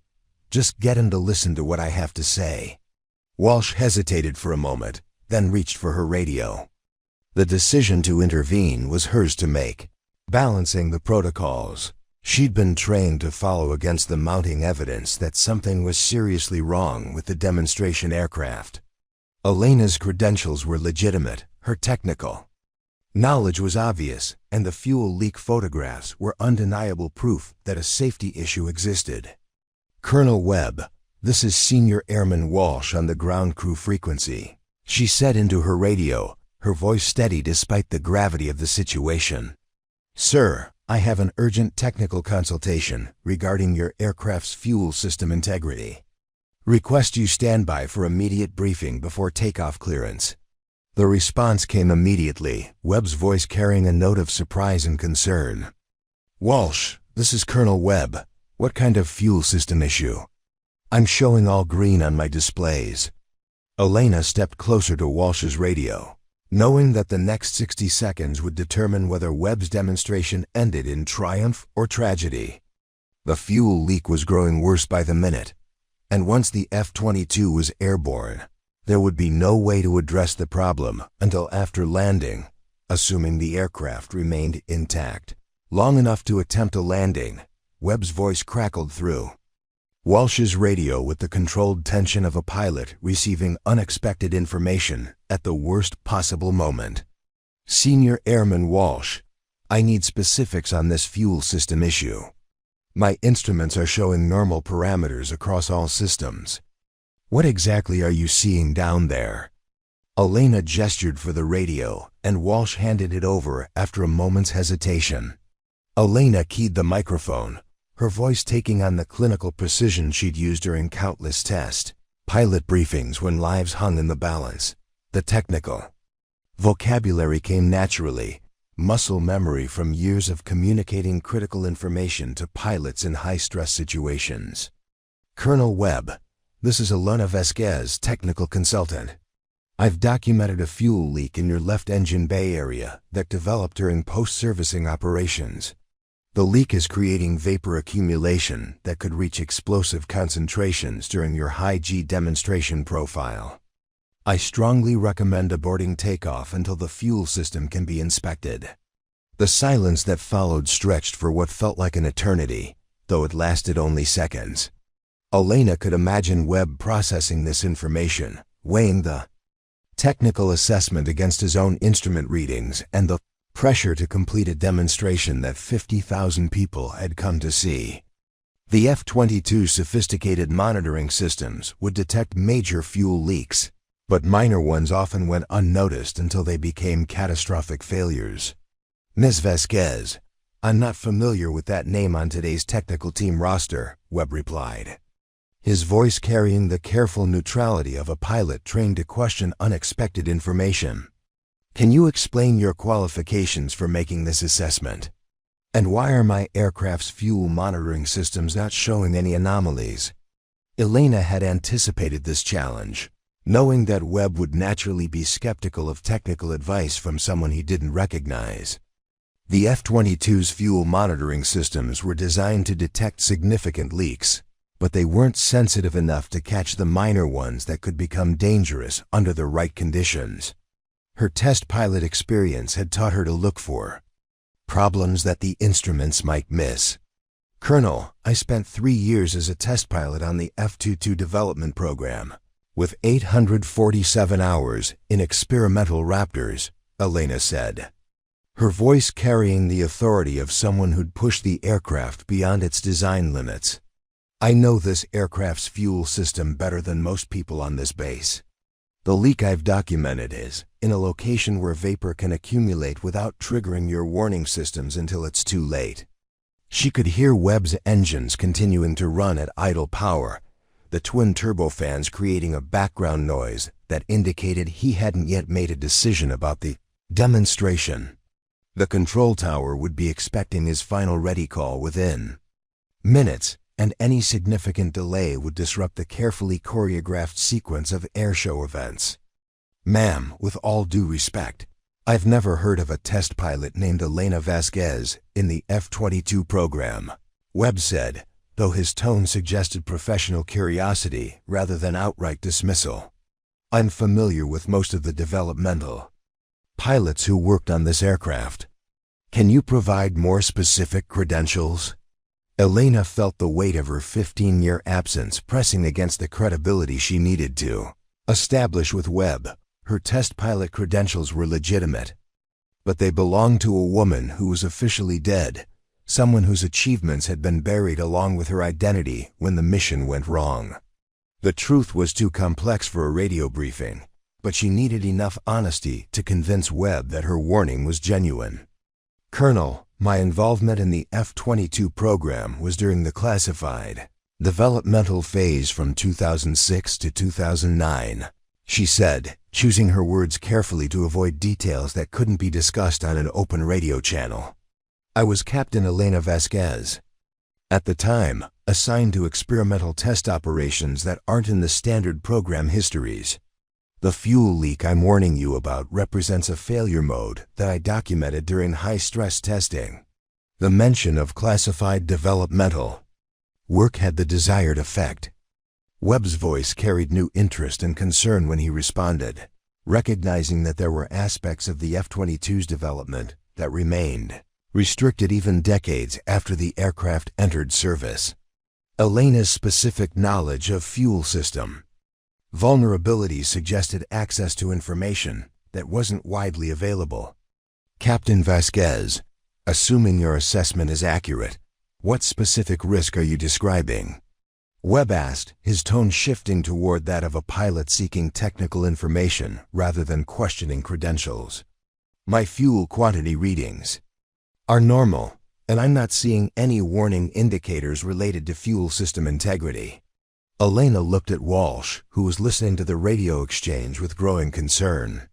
Just get him to listen to what I have to say. Walsh hesitated for a moment, then reached for her radio. The decision to intervene was hers to make, balancing the protocols she'd been trained to follow against the mounting evidence that something was seriously wrong with the demonstration aircraft. Elena's credentials were legitimate, her technical knowledge was obvious, and the fuel leak photographs were undeniable proof that a safety issue existed. Colonel Webb, this is Senior Airman Walsh on the ground crew frequency, she said into her radio, her voice steady despite the gravity of the situation. Sir, I have an urgent technical consultation regarding your aircraft's fuel system integrity. Request you stand by for immediate briefing before takeoff clearance. The response came immediately, Webb's voice carrying a note of surprise and concern. Walsh, this is Colonel Webb. What kind of fuel system issue? I'm showing all green on my displays. Elena stepped closer to Walsh's radio, knowing that the next 60 seconds would determine whether Webb's demonstration ended in triumph or tragedy. The fuel leak was growing worse by the minute, and once the F-22 was airborne, there would be no way to address the problem until after landing, assuming the aircraft remained intact. Long enough to attempt a landing, Webb's voice crackled through Walsh's radio with the controlled tension of a pilot receiving unexpected information at the worst possible moment. Senior Airman Walsh, I need specifics on this fuel system issue. My instruments are showing normal parameters across all systems. What exactly are you seeing down there? Elena gestured for the radio, and Walsh handed it over after a moment's hesitation. Elena keyed the microphone, her voice taking on the clinical precision she'd used during countless test pilot briefings when lives hung in the balance. The technical vocabulary came naturally, muscle memory from years of communicating critical information to pilots in high-stress situations. Colonel Webb, this is Elena Vasquez, technical consultant. I've documented a fuel leak in your left engine bay area that developed during post-servicing operations. The leak is creating vapor accumulation that could reach explosive concentrations during your high-G demonstration profile. I strongly recommend aborting takeoff until the fuel system can be inspected. The silence that followed stretched for what felt like an eternity, though it lasted only seconds. Elena could imagine Webb processing this information, weighing the technical assessment against his own instrument readings and the pressure to complete a demonstration that 50,000 people had come to see. The F-22's sophisticated monitoring systems would detect major fuel leaks, but minor ones often went unnoticed until they became catastrophic failures. Ms. Vasquez, I'm not familiar with that name on today's technical team roster, Webb replied, his voice carrying the careful neutrality of a pilot trained to question unexpected information. Can you explain your qualifications for making this assessment? And why are my aircraft's fuel monitoring systems not showing any anomalies? Elena had anticipated this challenge, knowing that Webb would naturally be skeptical of technical advice from someone he didn't recognize. The F-22's fuel monitoring systems were designed to detect significant leaks, but they weren't sensitive enough to catch the minor ones that could become dangerous under the right conditions. Her test pilot experience had taught her to look for problems that the instruments might miss. Colonel, I spent 3 years as a test pilot on the F-22 development program, with 847 hours in experimental Raptors, Elena said, her voice carrying the authority of someone who'd pushed the aircraft beyond its design limits. I know this aircraft's fuel system better than most people on this base. The leak I've documented is in a location where vapor can accumulate without triggering your warning systems until it's too late. She could hear Webb's engines continuing to run at idle power, the twin turbofans creating a background noise that indicated he hadn't yet made a decision about the demonstration. The control tower would be expecting his final ready call within minutes, and any significant delay would disrupt the carefully choreographed sequence of airshow events. "Ma'am, with all due respect, I've never heard of a test pilot named Elena Vasquez in the F-22 program," Webb said, though his tone suggested professional curiosity rather than outright dismissal. "I'm familiar with most of the developmental pilots who worked on this aircraft. Can you provide more specific credentials?" Elena felt the weight of her 15-year absence pressing against the credibility she needed to establish with Webb. Her test pilot credentials were legitimate, but they belonged to a woman who was officially dead, someone whose achievements had been buried along with her identity when the mission went wrong. The truth was too complex for a radio briefing, but she needed enough honesty to convince Webb that her warning was genuine. "Colonel, my involvement in the F-22 program was during the classified developmental phase from 2006 to 2009, she said, choosing her words carefully to avoid details that couldn't be discussed on an open radio channel. "I was Captain Elena Vasquez, at the time, assigned to experimental test operations that aren't in the standard program histories. The fuel leak I'm warning you about represents a failure mode that I documented during high-stress testing." The mention of classified developmental work had the desired effect. Webb's voice carried new interest and concern when he responded, recognizing that there were aspects of the F-22's development that remained restricted even decades after the aircraft entered service. Elena's specific knowledge of fuel system vulnerabilities suggested access to information that wasn't widely available. "Captain Vasquez, assuming your assessment is accurate, what specific risk are you describing?" Webb asked, his tone shifting toward that of a pilot seeking technical information rather than questioning credentials. "My fuel quantity readings are normal, and I'm not seeing any warning indicators related to fuel system integrity." Elena looked at Walsh, who was listening to the radio exchange with growing concern.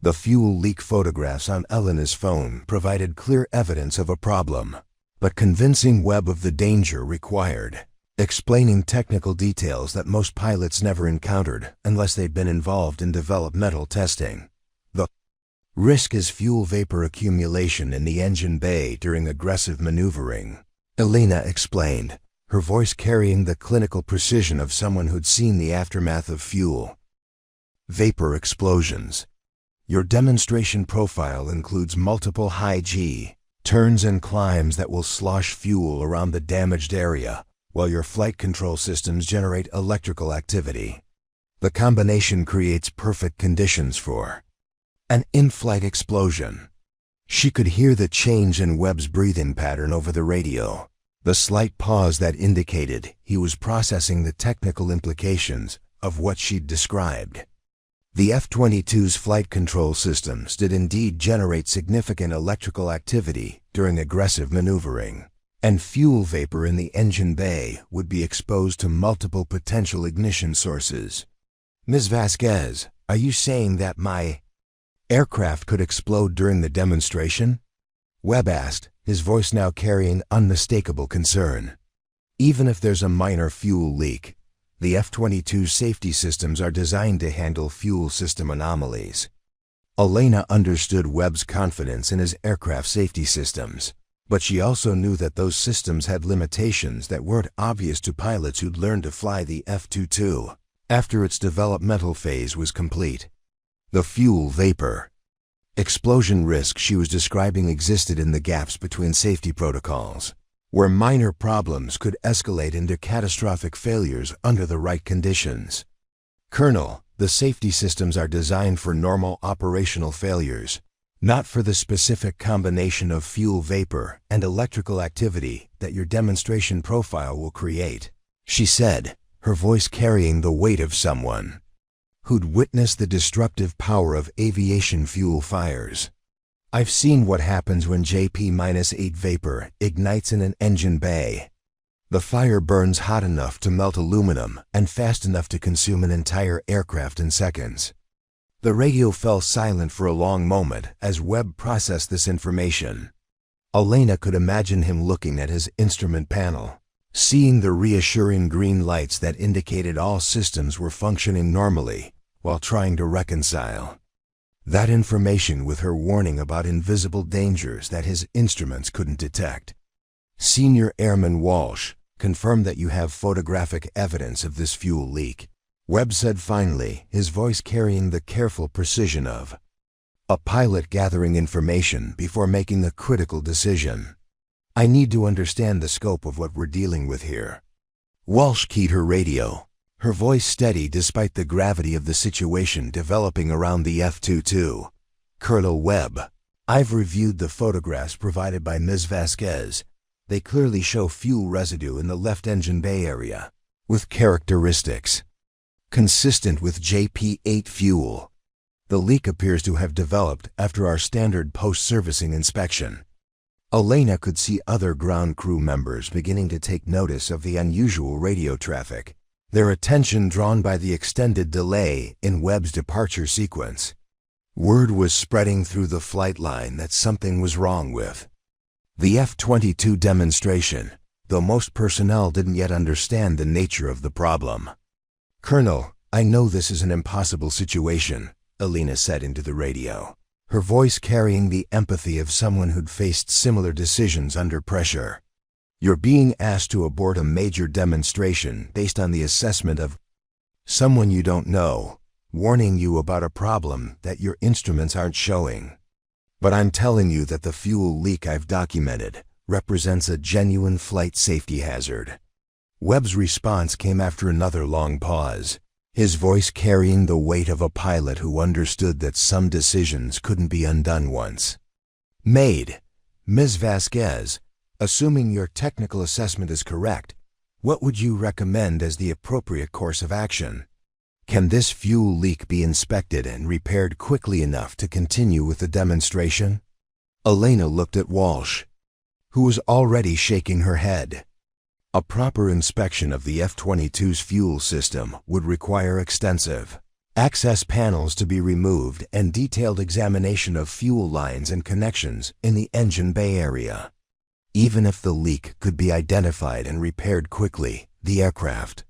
The fuel leak photographs on Elena's phone provided clear evidence of a problem, but convincing Webb of the danger required explaining technical details that most pilots never encountered unless they'd been involved in developmental testing. "The risk is fuel vapor accumulation in the engine bay during aggressive maneuvering," Elena explained, her voice carrying the clinical precision of someone who'd seen the aftermath of fuel vapor explosions. "Your demonstration profile includes multiple high-G turns and climbs that will slosh fuel around the damaged area, while your flight control systems generate electrical activity. The combination creates perfect conditions for an in-flight explosion." She could hear the change in Webb's breathing pattern over the radio, the slight pause that indicated he was processing the technical implications of what she'd described. The F-22's flight control systems did indeed generate significant electrical activity during aggressive maneuvering, and fuel vapor in the engine bay would be exposed to multiple potential ignition sources. "Ms. Vasquez, are you saying that my aircraft could explode during the demonstration?" Webb asked, his voice now carrying unmistakable concern. "Even if there's a minor fuel leak, the F-22's safety systems are designed to handle fuel system anomalies." Elena understood Webb's confidence in his aircraft safety systems, but she also knew that those systems had limitations that weren't obvious to pilots who'd learned to fly the F-22 after its developmental phase was complete. The fuel vapor explosion risk she was describing existed in the gaps between safety protocols, where minor problems could escalate into catastrophic failures under the right conditions. "Colonel, the safety systems are designed for normal operational failures, not for the specific combination of fuel vapor and electrical activity that your demonstration profile will create," she said, her voice carrying the weight of someone who'd witnessed the destructive power of aviation fuel fires. "I've seen what happens when JP-8 vapor ignites in an engine bay. The fire burns hot enough to melt aluminum and fast enough to consume an entire aircraft in seconds." The radio fell silent for a long moment as Webb processed this information. Elena could imagine him looking at his instrument panel, Seeing the reassuring green lights that indicated all systems were functioning normally, while trying to reconcile that information with her warning about invisible dangers that his instruments couldn't detect. Senior Airman Walsh confirmed that you have photographic evidence of this fuel leak, Webb said finally, his voice carrying the careful precision of a pilot gathering information before making a critical decision. I need to understand the scope of what we're dealing with here. Walsh keyed her radio, her voice steady despite the gravity of the situation developing around the F-22. Colonel Webb, I've reviewed the photographs provided by Ms. Vasquez. They clearly show fuel residue in the left engine bay area, with characteristics consistent with JP-8 fuel. The leak appears to have developed after our standard post-servicing inspection. Elena could see other ground crew members beginning to take notice of the unusual radio traffic, their attention drawn by the extended delay in Webb's departure sequence. Word was spreading through the flight line that something was wrong with the F-22 demonstration, though most personnel didn't yet understand the nature of the problem. Colonel, I know this is an impossible situation, Elena said into the radio, her voice carrying the empathy of someone who'd faced similar decisions under pressure. You're being asked to abort a major demonstration based on the assessment of someone you don't know, warning you about a problem that your instruments aren't showing. But I'm telling you that the fuel leak I've documented represents a genuine flight safety hazard. Webb's response came after another long pause, his voice carrying the weight of a pilot who understood that some decisions couldn't be undone once made. Ms. Vasquez, assuming your technical assessment is correct, what would you recommend as the appropriate course of action? Can this fuel leak be inspected and repaired quickly enough to continue with the demonstration? Elena looked at Walsh, who was already shaking her head. A proper inspection of the F-22's fuel system would require extensive access panels to be removed and detailed examination of fuel lines and connections in the engine bay area. Even if the leak could be identified and repaired quickly, the aircraft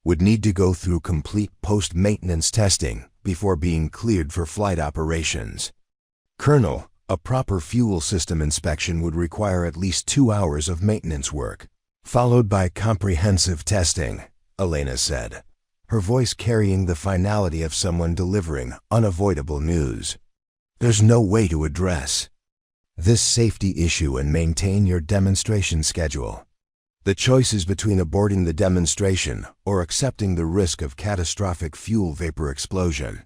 would need to go through complete post-maintenance testing before being cleared for flight operations. Colonel, a proper fuel system inspection would require at least 2 hours of maintenance work, followed by comprehensive testing, Elena said, her voice carrying the finality of someone delivering unavoidable news. There's no way to address this safety issue and maintain your demonstration schedule. The choice is between aborting the demonstration or accepting the risk of catastrophic fuel vapor explosion.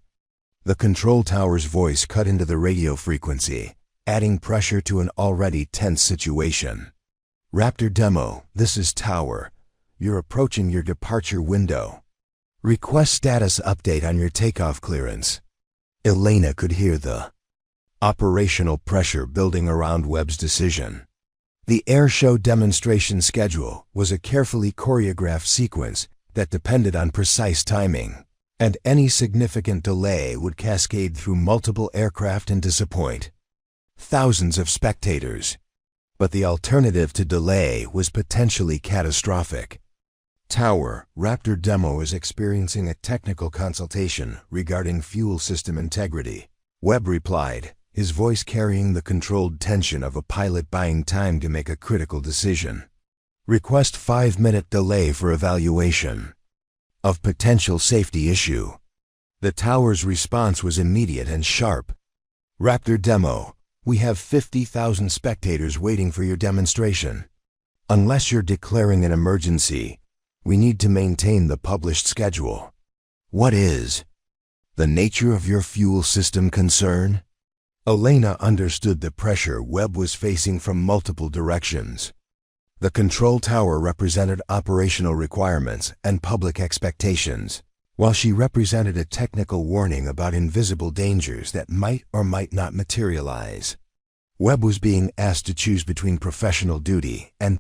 The control tower's voice cut into the radio frequency, adding pressure to an already tense situation. Raptor Demo, this is Tower. You're approaching your departure window. Request status update on your takeoff clearance. Elena could hear the operational pressure building around Webb's decision. The airshow demonstration schedule was a carefully choreographed sequence that depended on precise timing, and any significant delay would cascade through multiple aircraft and disappoint thousands of spectators. But the alternative to delay was potentially catastrophic. Tower, Raptor Demo is experiencing a technical consultation regarding fuel system integrity, Webb replied, his voice carrying the controlled tension of a pilot buying time to make a critical decision. Request 5-minute delay for evaluation of potential safety issue. The tower's response was immediate and sharp. Raptor Demo, we have 50,000 spectators waiting for your demonstration. Unless you're declaring an emergency, we need to maintain the published schedule. What is the nature of your fuel system concern? Elena understood the pressure Webb was facing from multiple directions. The control tower represented operational requirements and public expectations, while she represented a technical warning about invisible dangers that might or might not materialize. Webb was being asked to choose between professional duty and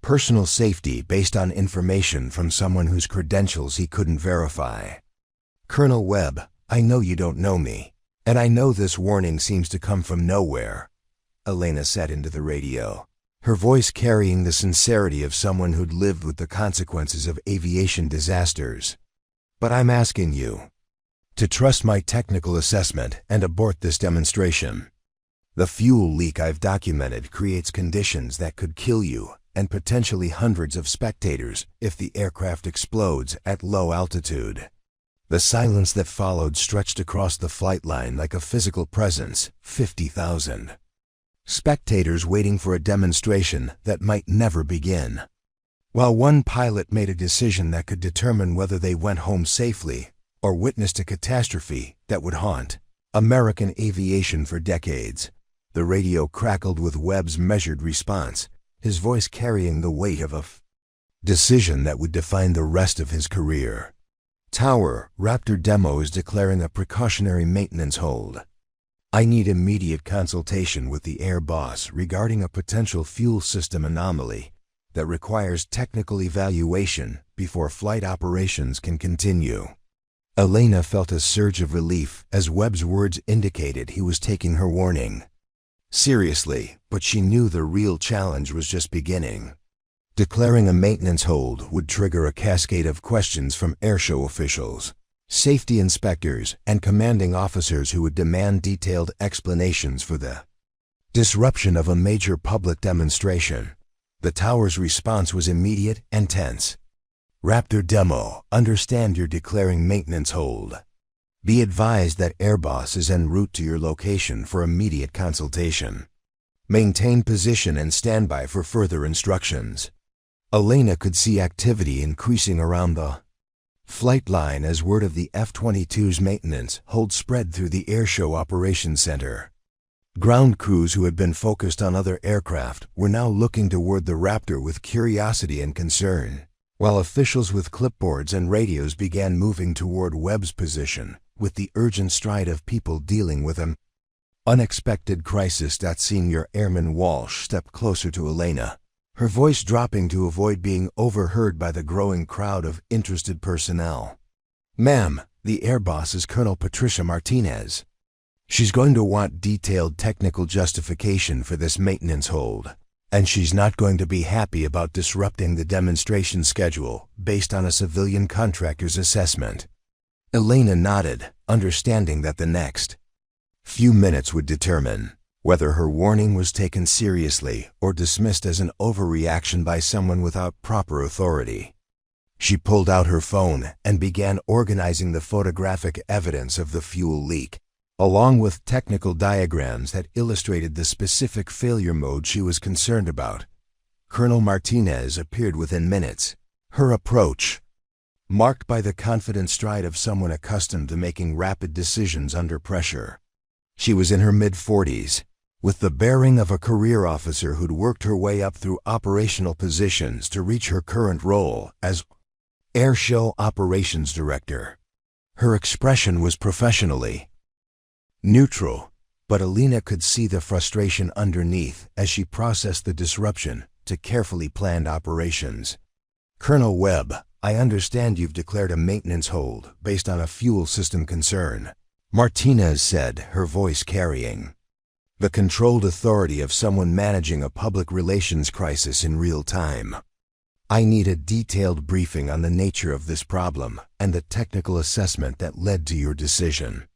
personal safety based on information from someone whose credentials he couldn't verify. Colonel Webb, I know you don't know me, and I know this warning seems to come from nowhere, Elena said into the radio, her voice carrying the sincerity of someone who'd lived with the consequences of aviation disasters. "But I'm asking you to trust my technical assessment and abort this demonstration. The fuel leak I've documented creates conditions that could kill you and potentially hundreds of spectators if the aircraft explodes at low altitude." The silence that followed stretched across the flight line like a physical presence. 50,000 spectators waiting for a demonstration that might never begin. While one pilot made a decision that could determine whether they went home safely or witnessed a catastrophe that would haunt American aviation for decades, the radio crackled with Webb's measured response, his voice carrying the weight of a decision that would define the rest of his career. "Tower, Raptor demo is declaring a precautionary maintenance hold. I need immediate consultation with the air boss regarding a potential fuel system anomaly that requires technical evaluation before flight operations can continue." Elena felt a surge of relief as Webb's words indicated he was taking her warning seriously, but she knew the real challenge was just beginning. Declaring a maintenance hold would trigger a cascade of questions from airshow officials, safety inspectors, and commanding officers who would demand detailed explanations for the disruption of a major public demonstration. The tower's response was immediate and tense. "Raptor demo, understand you're declaring maintenance hold. Be advised that Airboss is en route to your location for immediate consultation. Maintain position and standby for further instructions." Elena could see activity increasing around the flight line as word of the F-22's maintenance hold spread through the Airshow Operations Center. Ground crews who had been focused on other aircraft were now looking toward the Raptor with curiosity and concern, while officials with clipboards and radios began moving toward Webb's position with the urgent stride of people dealing with an unexpected crisis. Senior Airman Walsh stepped closer to Elena, her voice dropping to avoid being overheard by the growing crowd of interested personnel. "Ma'am, the air boss is Colonel Patricia Martinez. She's going to want detailed technical justification for this maintenance hold, and she's not going to be happy about disrupting the demonstration schedule based on a civilian contractor's assessment." Elena nodded, understanding that the next few minutes would determine whether her warning was taken seriously or dismissed as an overreaction by someone without proper authority. She pulled out her phone and began organizing the photographic evidence of the fuel leak, along with technical diagrams that illustrated the specific failure mode she was concerned about. Colonel Martinez appeared within minutes, her approach marked by the confident stride of someone accustomed to making rapid decisions under pressure. She was in her mid-40s, with the bearing of a career officer who'd worked her way up through operational positions to reach her current role as Airshow Operations Director. Her expression was professionally neutral, but Elena could see the frustration underneath as she processed the disruption to carefully planned operations. "Colonel Webb, I understand you've declared a maintenance hold based on a fuel system concern," Martinez said, her voice carrying the controlled authority of someone managing a public relations crisis in real time. "I need a detailed briefing on the nature of this problem and the technical assessment that led to your decision."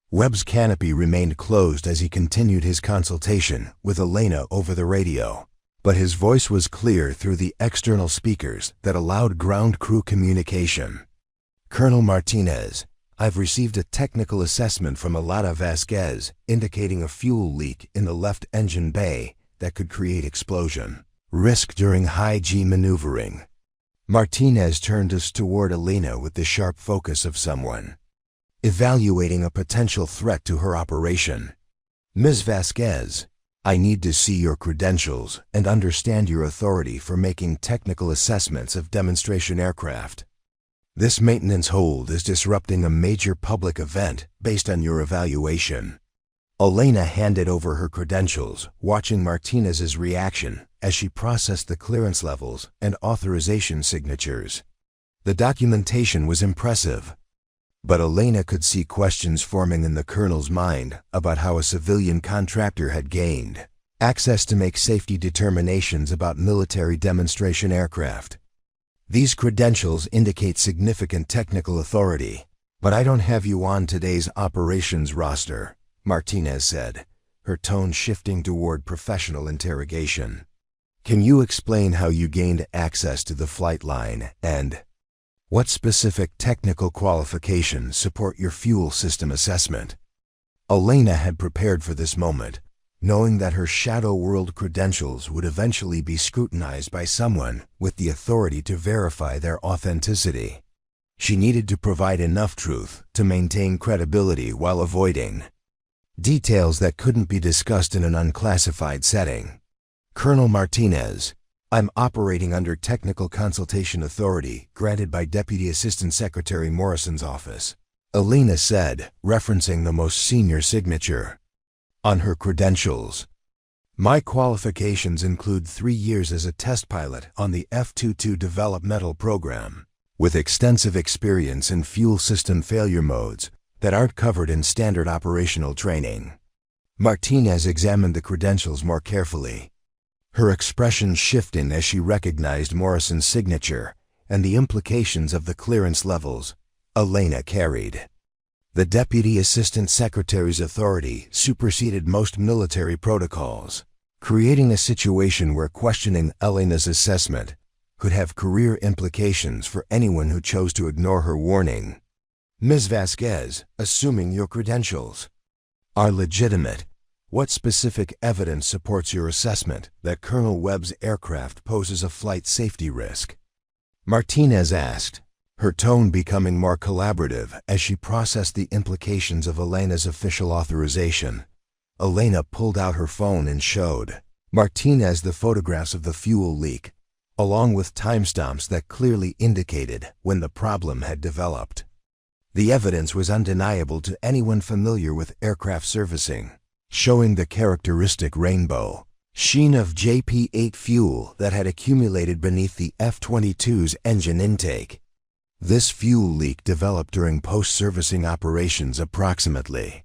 Webb's canopy remained closed as he continued his consultation with Elena over the radio, but his voice was clear through the external speakers that allowed ground crew communication. "Colonel Martinez, I've received a technical assessment from Elena Vasquez indicating a fuel leak in the left engine bay that could create explosion risk during high-G maneuvering." Martinez turned us toward Elena with the sharp focus of someone evaluating a potential threat to her operation. "Ms. Vasquez, I need to see your credentials and understand your authority for making technical assessments of demonstration aircraft. This maintenance hold is disrupting a major public event based on your evaluation." Elena handed over her credentials, watching Martinez's reaction as she processed the clearance levels and authorization signatures. The documentation was impressive, but Elena could see questions forming in the colonel's mind about how a civilian contractor had gained access to make safety determinations about military demonstration aircraft. These credentials indicate significant technical authority, but I don't have you on today's operations roster, Martinez said, her tone shifting toward professional interrogation. Can you explain how you gained access to the flight line and what specific technical qualifications support your fuel system assessment? Elena had prepared for this moment, knowing that her Shadow World credentials would eventually be scrutinized by someone with the authority to verify their authenticity. She needed to provide enough truth to maintain credibility while avoiding details that couldn't be discussed in an unclassified setting. Colonel Martinez, I'm operating under technical consultation authority granted by Deputy Assistant Secretary Morrison's office, Elena said, referencing the most senior signature on her credentials. My qualifications include 3 years as a test pilot on the F-22 developmental program, with extensive experience in fuel system failure modes that aren't covered in standard operational training. Martinez examined the credentials more carefully, her expression shifting as she recognized Morrison's signature and the implications of the clearance levels Elena carried. The Deputy Assistant Secretary's authority superseded most military protocols, creating a situation where questioning Elena's assessment could have career implications for anyone who chose to ignore her warning. Ms. Vasquez, assuming your credentials are legitimate, what specific evidence supports your assessment that Colonel Webb's aircraft poses a flight safety risk? Martinez asked, her tone becoming more collaborative as she processed the implications of Elena's official authorization. Elena pulled out her phone and showed Martinez the photographs of the fuel leak, along with timestamps that clearly indicated when the problem had developed. The evidence was undeniable to anyone familiar with aircraft servicing, showing the characteristic rainbow sheen of JP-8 fuel that had accumulated beneath the F-22's engine intake. This fuel leak developed during post-servicing operations approximately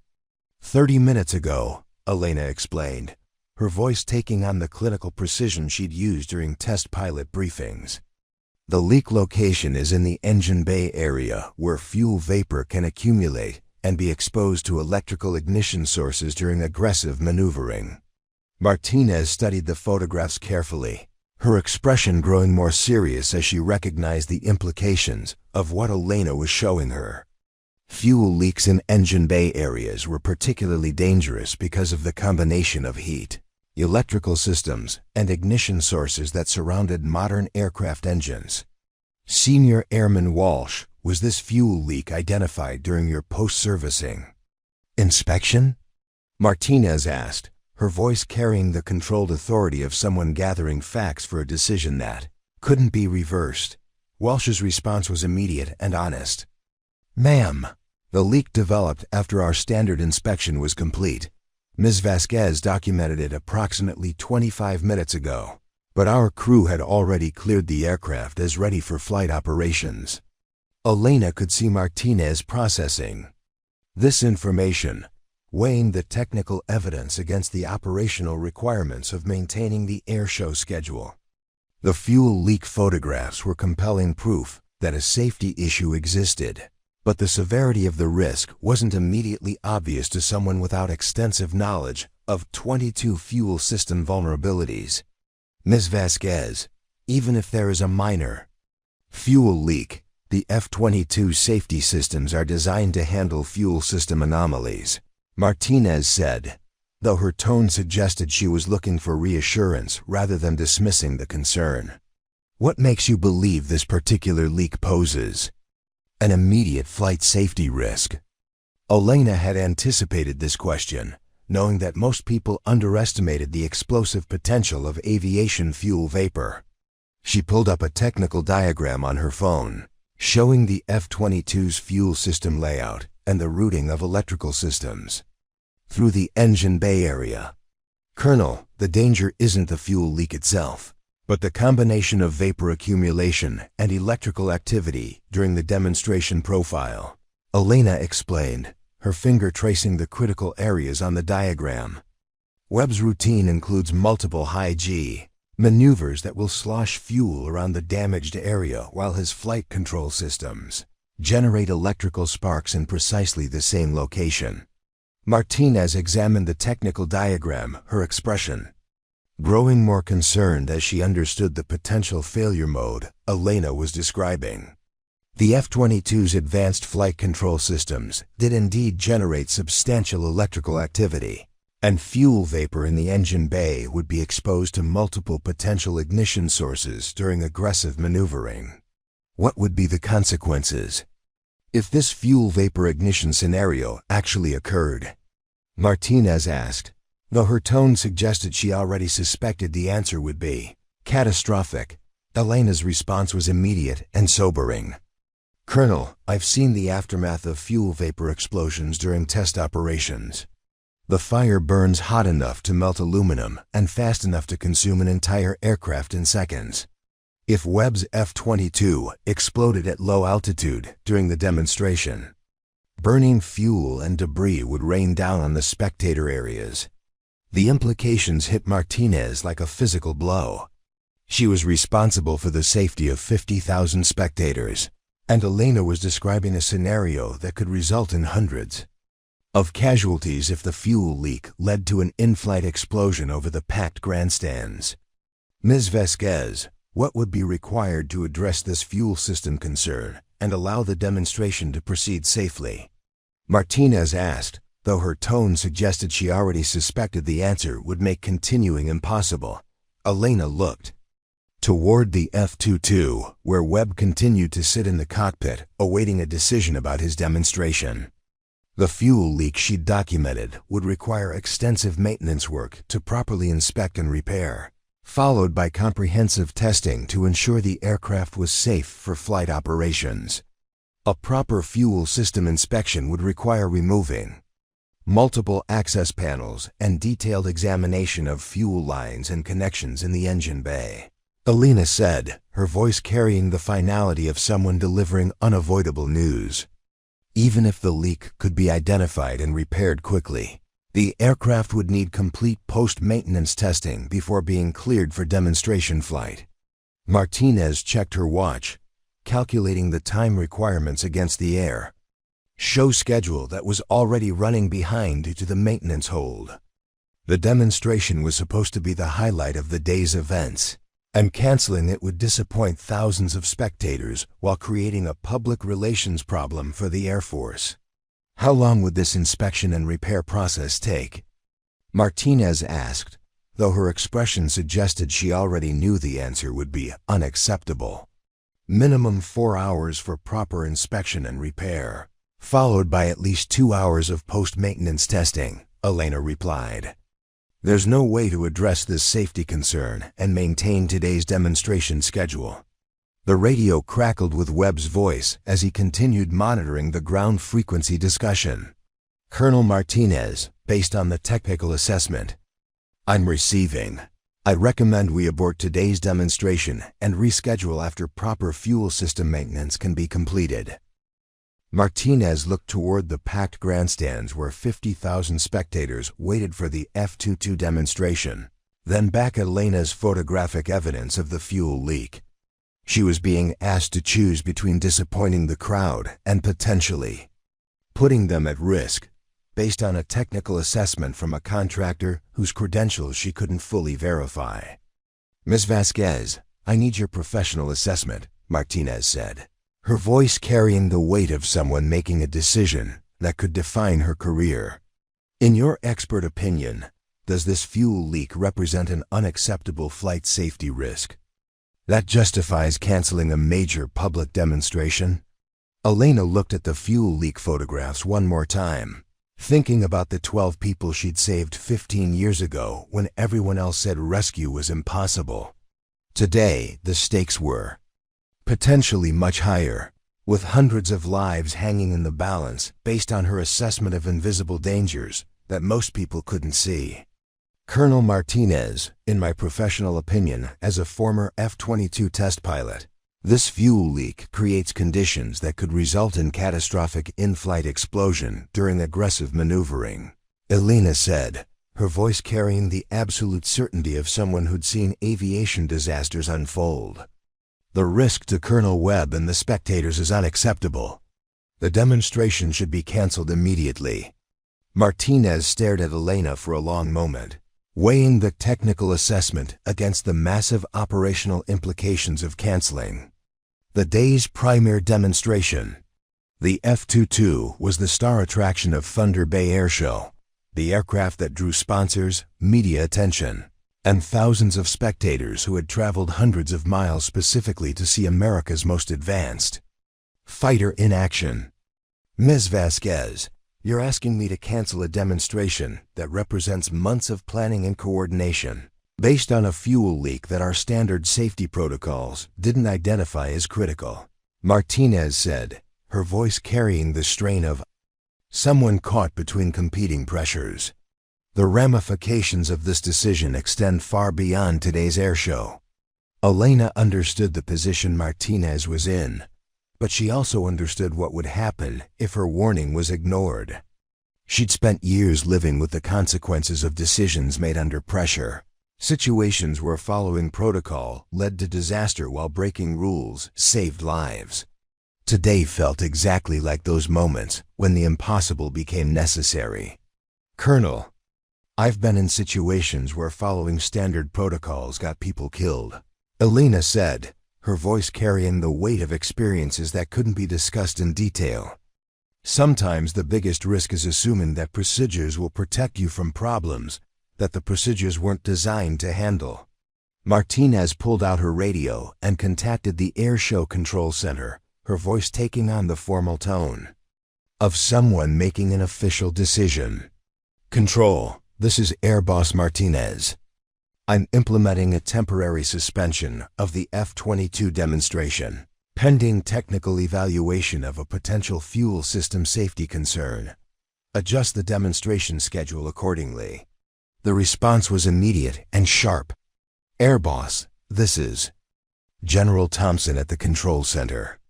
30 minutes ago, Elena explained, her voice taking on the clinical precision she'd used during test pilot briefings. The leak location is in the engine bay area where fuel vapor can accumulate and be exposed to electrical ignition sources during aggressive maneuvering. Martinez studied the photographs carefully, her expression growing more serious as she recognized the implications of what Elena was showing her. Fuel leaks in engine bay areas were particularly dangerous because of the combination of heat, electrical systems, and ignition sources that surrounded modern aircraft engines. Senior Airman Walsh, was this fuel leak identified during your post-servicing inspection? Martinez asked, her voice carrying the controlled authority of someone gathering facts for a decision that couldn't be reversed. Walsh's response was immediate and honest. Ma'am, the leak developed after our standard inspection was complete. Ms. Vasquez documented it approximately 25 minutes ago, but our crew had already cleared the aircraft as ready for flight operations. Elena could see Martinez processing this information, weighing the technical evidence against the operational requirements of maintaining the airshow schedule. The fuel leak photographs were compelling proof that a safety issue existed, but the severity of the risk wasn't immediately obvious to someone without extensive knowledge of F-22 fuel system vulnerabilities. Ms. Vasquez, even if there is a minor fuel leak, the F-22 safety systems are designed to handle fuel system anomalies, Martinez said, though her tone suggested she was looking for reassurance rather than dismissing the concern. What makes you believe this particular leak poses an immediate flight safety risk? Elena had anticipated this question, knowing that most people underestimated the explosive potential of aviation fuel vapor. She pulled up a technical diagram on her phone, showing the F-22's fuel system layout and the routing of electrical systems through the engine bay area. Colonel, the danger isn't the fuel leak itself, but the combination of vapor accumulation and electrical activity during the demonstration profile, Elena explained, her finger tracing the critical areas on the diagram. Webb's routine includes multiple high-G maneuvers that will slosh fuel around the damaged area while his flight control systems generate electrical sparks in precisely the same location. Martinez examined the technical diagram, her expression growing more concerned as she understood the potential failure mode Elena was describing. The F-22's advanced flight control systems did indeed generate substantial electrical activity, and fuel vapor in the engine bay would be exposed to multiple potential ignition sources during aggressive maneuvering. What would be the consequences if this fuel vapor ignition scenario actually occurred? Martinez asked, though her tone suggested she already suspected the answer would be catastrophic. Elena's response was immediate and sobering. "Colonel, I've seen the aftermath of fuel vapor explosions during test operations. The fire burns hot enough to melt aluminum and fast enough to consume an entire aircraft in seconds. If Webb's F-22 exploded at low altitude during the demonstration, burning fuel and debris would rain down on the spectator areas." The implications hit Martinez like a physical blow. She was responsible for the safety of 50,000 spectators, and Elena was describing a scenario that could result in hundreds of casualties if the fuel leak led to an in-flight explosion over the packed grandstands. "Ms. Vasquez, what would be required to address this fuel system concern and allow the demonstration to proceed safely?" Martinez asked, though her tone suggested she already suspected the answer would make continuing impossible. Elena looked toward the F-22, where Webb continued to sit in the cockpit, awaiting a decision about his demonstration. The fuel leak she'd documented would require extensive maintenance work to properly inspect and repair, followed by comprehensive testing to ensure the aircraft was safe for flight operations. A proper fuel system inspection would require removing multiple access panels and detailed examination of fuel lines and connections in the engine bay. Elena said, her voice carrying the finality of someone delivering unavoidable news. Even if the leak could be identified and repaired quickly, the aircraft would need complete post-maintenance testing before being cleared for demonstration flight. Martinez checked her watch, calculating the time requirements against the show schedule that was already running behind due to the maintenance hold. The demonstration was supposed to be the highlight of the day's events, and canceling it would disappoint thousands of spectators while creating a public relations problem for the Air Force. How long would this inspection and repair process take? Martinez asked, though her expression suggested she already knew the answer would be unacceptable. Minimum 4 hours for proper inspection and repair, followed by at least 2 hours of post-maintenance testing, Elena replied. There's no way to address this safety concern and maintain today's demonstration schedule. The radio crackled with Webb's voice as he continued monitoring the ground frequency discussion. Colonel Martinez, based on the technical assessment I'm receiving, I recommend we abort today's demonstration and reschedule after proper fuel system maintenance can be completed. Martinez looked toward the packed grandstands where 50,000 spectators waited for the F-22 demonstration, then back at Elena's photographic evidence of the fuel leak. She was being asked to choose between disappointing the crowd and potentially putting them at risk, based on a technical assessment from a contractor whose credentials she couldn't fully verify. "Ms. Vasquez, I need your professional assessment," Martinez said, her voice carrying the weight of someone making a decision that could define her career. "In your expert opinion, does this fuel leak represent an unacceptable flight safety risk that justifies canceling a major public demonstration?" Elena looked at the fuel leak photographs one more time, thinking about the 12 people she'd saved 15 years ago when everyone else said rescue was impossible. Today, the stakes were potentially much higher, with hundreds of lives hanging in the balance based on her assessment of invisible dangers that most people couldn't see. "Colonel Martinez, in my professional opinion as a former F-22 test pilot, this fuel leak creates conditions that could result in catastrophic in-flight explosion during aggressive maneuvering," Elena said, her voice carrying the absolute certainty of someone who'd seen aviation disasters unfold. The risk to Colonel Webb and the spectators is unacceptable. The demonstration should be canceled immediately. Martinez stared at Elena for a long moment, weighing the technical assessment against the massive operational implications of canceling. The day's premier demonstration. The F-22 was the star attraction of Thunder Bay Air Show, the aircraft that drew sponsors, media attention, and thousands of spectators who had traveled hundreds of miles specifically to see America's most advanced fighter in action. Ms. Vasquez, you're asking me to cancel a demonstration that represents months of planning and coordination, based on a fuel leak that our standard safety protocols didn't identify as critical, Martinez said, her voice carrying the strain of someone caught between competing pressures. The ramifications of this decision extend far beyond today's air show. Elena understood the position Martinez was in, but she also understood what would happen if her warning was ignored. She'd spent years living with the consequences of decisions made under pressure, situations where following protocol led to disaster while breaking rules saved lives. Today felt exactly like those moments when the impossible became necessary. Colonel, I've been in situations where following standard protocols got people killed, Elena said, her voice carrying the weight of experiences that couldn't be discussed in detail. Sometimes the biggest risk is assuming that procedures will protect you from problems that the procedures weren't designed to handle. Martinez pulled out her radio and contacted the Air Show Control Center, her voice taking on the formal tone of someone making an official decision. Control, this is Air Boss Martinez. I'm implementing a temporary suspension of the F-22 demonstration, pending technical evaluation of a potential fuel system safety concern. Adjust the demonstration schedule accordingly. The response was immediate and sharp. Air Boss, this is General Thompson at the Control Center.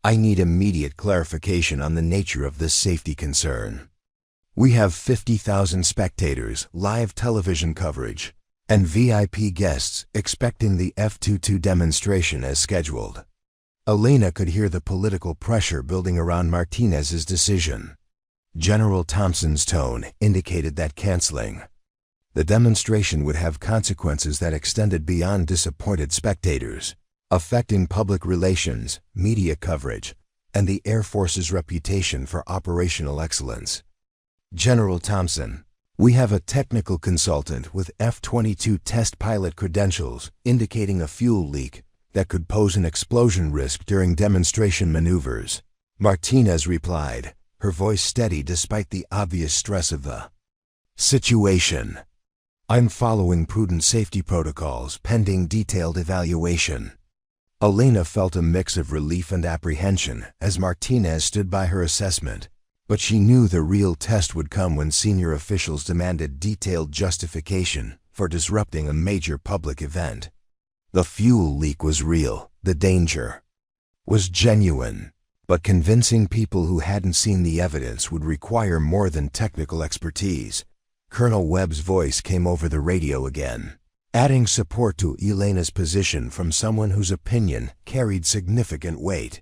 I need immediate clarification on the nature of this safety concern. We have 50,000 spectators, live television coverage, and VIP guests expecting the F-22 demonstration as scheduled. Elena could hear the political pressure building around Martinez's decision. General Thompson's tone indicated that canceling the demonstration would have consequences that extended beyond disappointed spectators, affecting public relations, media coverage, and the Air Force's reputation for operational excellence. General Thompson, we have a technical consultant with F-22 test pilot credentials indicating a fuel leak that could pose an explosion risk during demonstration maneuvers, Martinez replied, her voice steady despite the obvious stress of the situation. I'm following prudent safety protocols pending detailed evaluation. Elena felt a mix of relief and apprehension as Martinez stood by her assessment, but she knew the real test would come when senior officials demanded detailed justification for disrupting a major public event. The fuel leak was real, the danger was genuine, but convincing people who hadn't seen the evidence would require more than technical expertise. Colonel Webb's voice came over the radio again, adding support to Elena's position from someone whose opinion carried significant weight.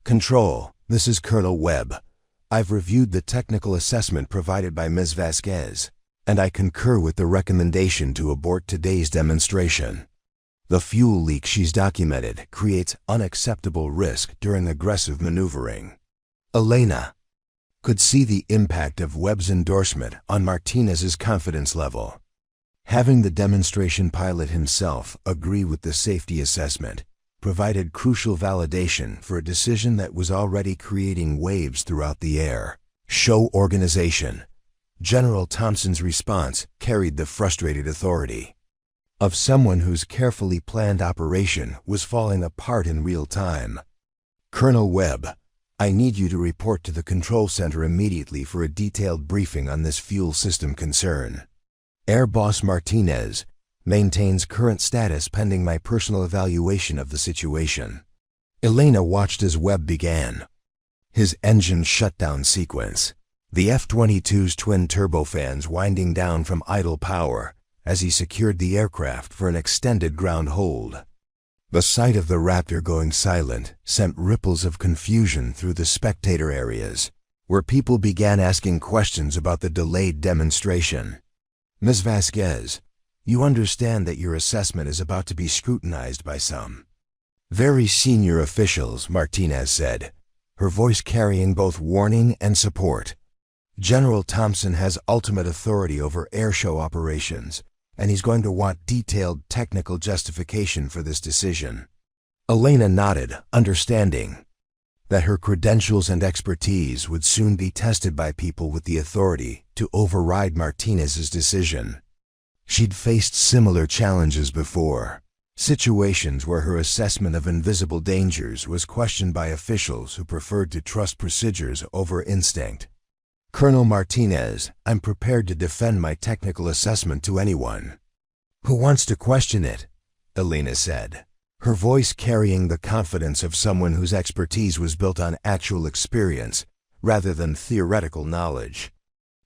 Control, this is Colonel Webb. I've reviewed the technical assessment provided by Ms. Vasquez, and I concur with the recommendation to abort today's demonstration. The fuel leak she's documented creates unacceptable risk during aggressive maneuvering. Elena could see the impact of Webb's endorsement on Martinez's confidence level. Having the demonstration pilot himself agree with the safety assessment provided crucial validation for a decision that was already creating waves throughout the air show organization. General Thompson's response carried the frustrated authority of someone whose carefully planned operation was falling apart in real time. Colonel Webb, I need you to report to the control center immediately for a detailed briefing on this fuel system concern. Air Boss Martinez maintains current status pending my personal evaluation of the situation. Elena watched as Webb began his engine shutdown sequence, the F-22's twin turbofans winding down from idle power as he secured the aircraft for an extended ground hold. The sight of the Raptor going silent sent ripples of confusion through the spectator areas, where people began asking questions about the delayed demonstration. "Ms. Vasquez, you understand that your assessment is about to be scrutinized by some very senior officials," Martinez said, her voice carrying both warning and support. "General Thompson has ultimate authority over airshow operations, and he's going to want detailed technical justification for this decision." Elena nodded, understanding that her credentials and expertise would soon be tested by people with the authority to override Martinez's decision. She'd faced similar challenges before, situations where her assessment of invisible dangers was questioned by officials who preferred to trust procedures over instinct. "Colonel Martinez, I'm prepared to defend my technical assessment to anyone who wants to question it," Elena said, her voice carrying the confidence of someone whose expertise was built on actual experience rather than theoretical knowledge.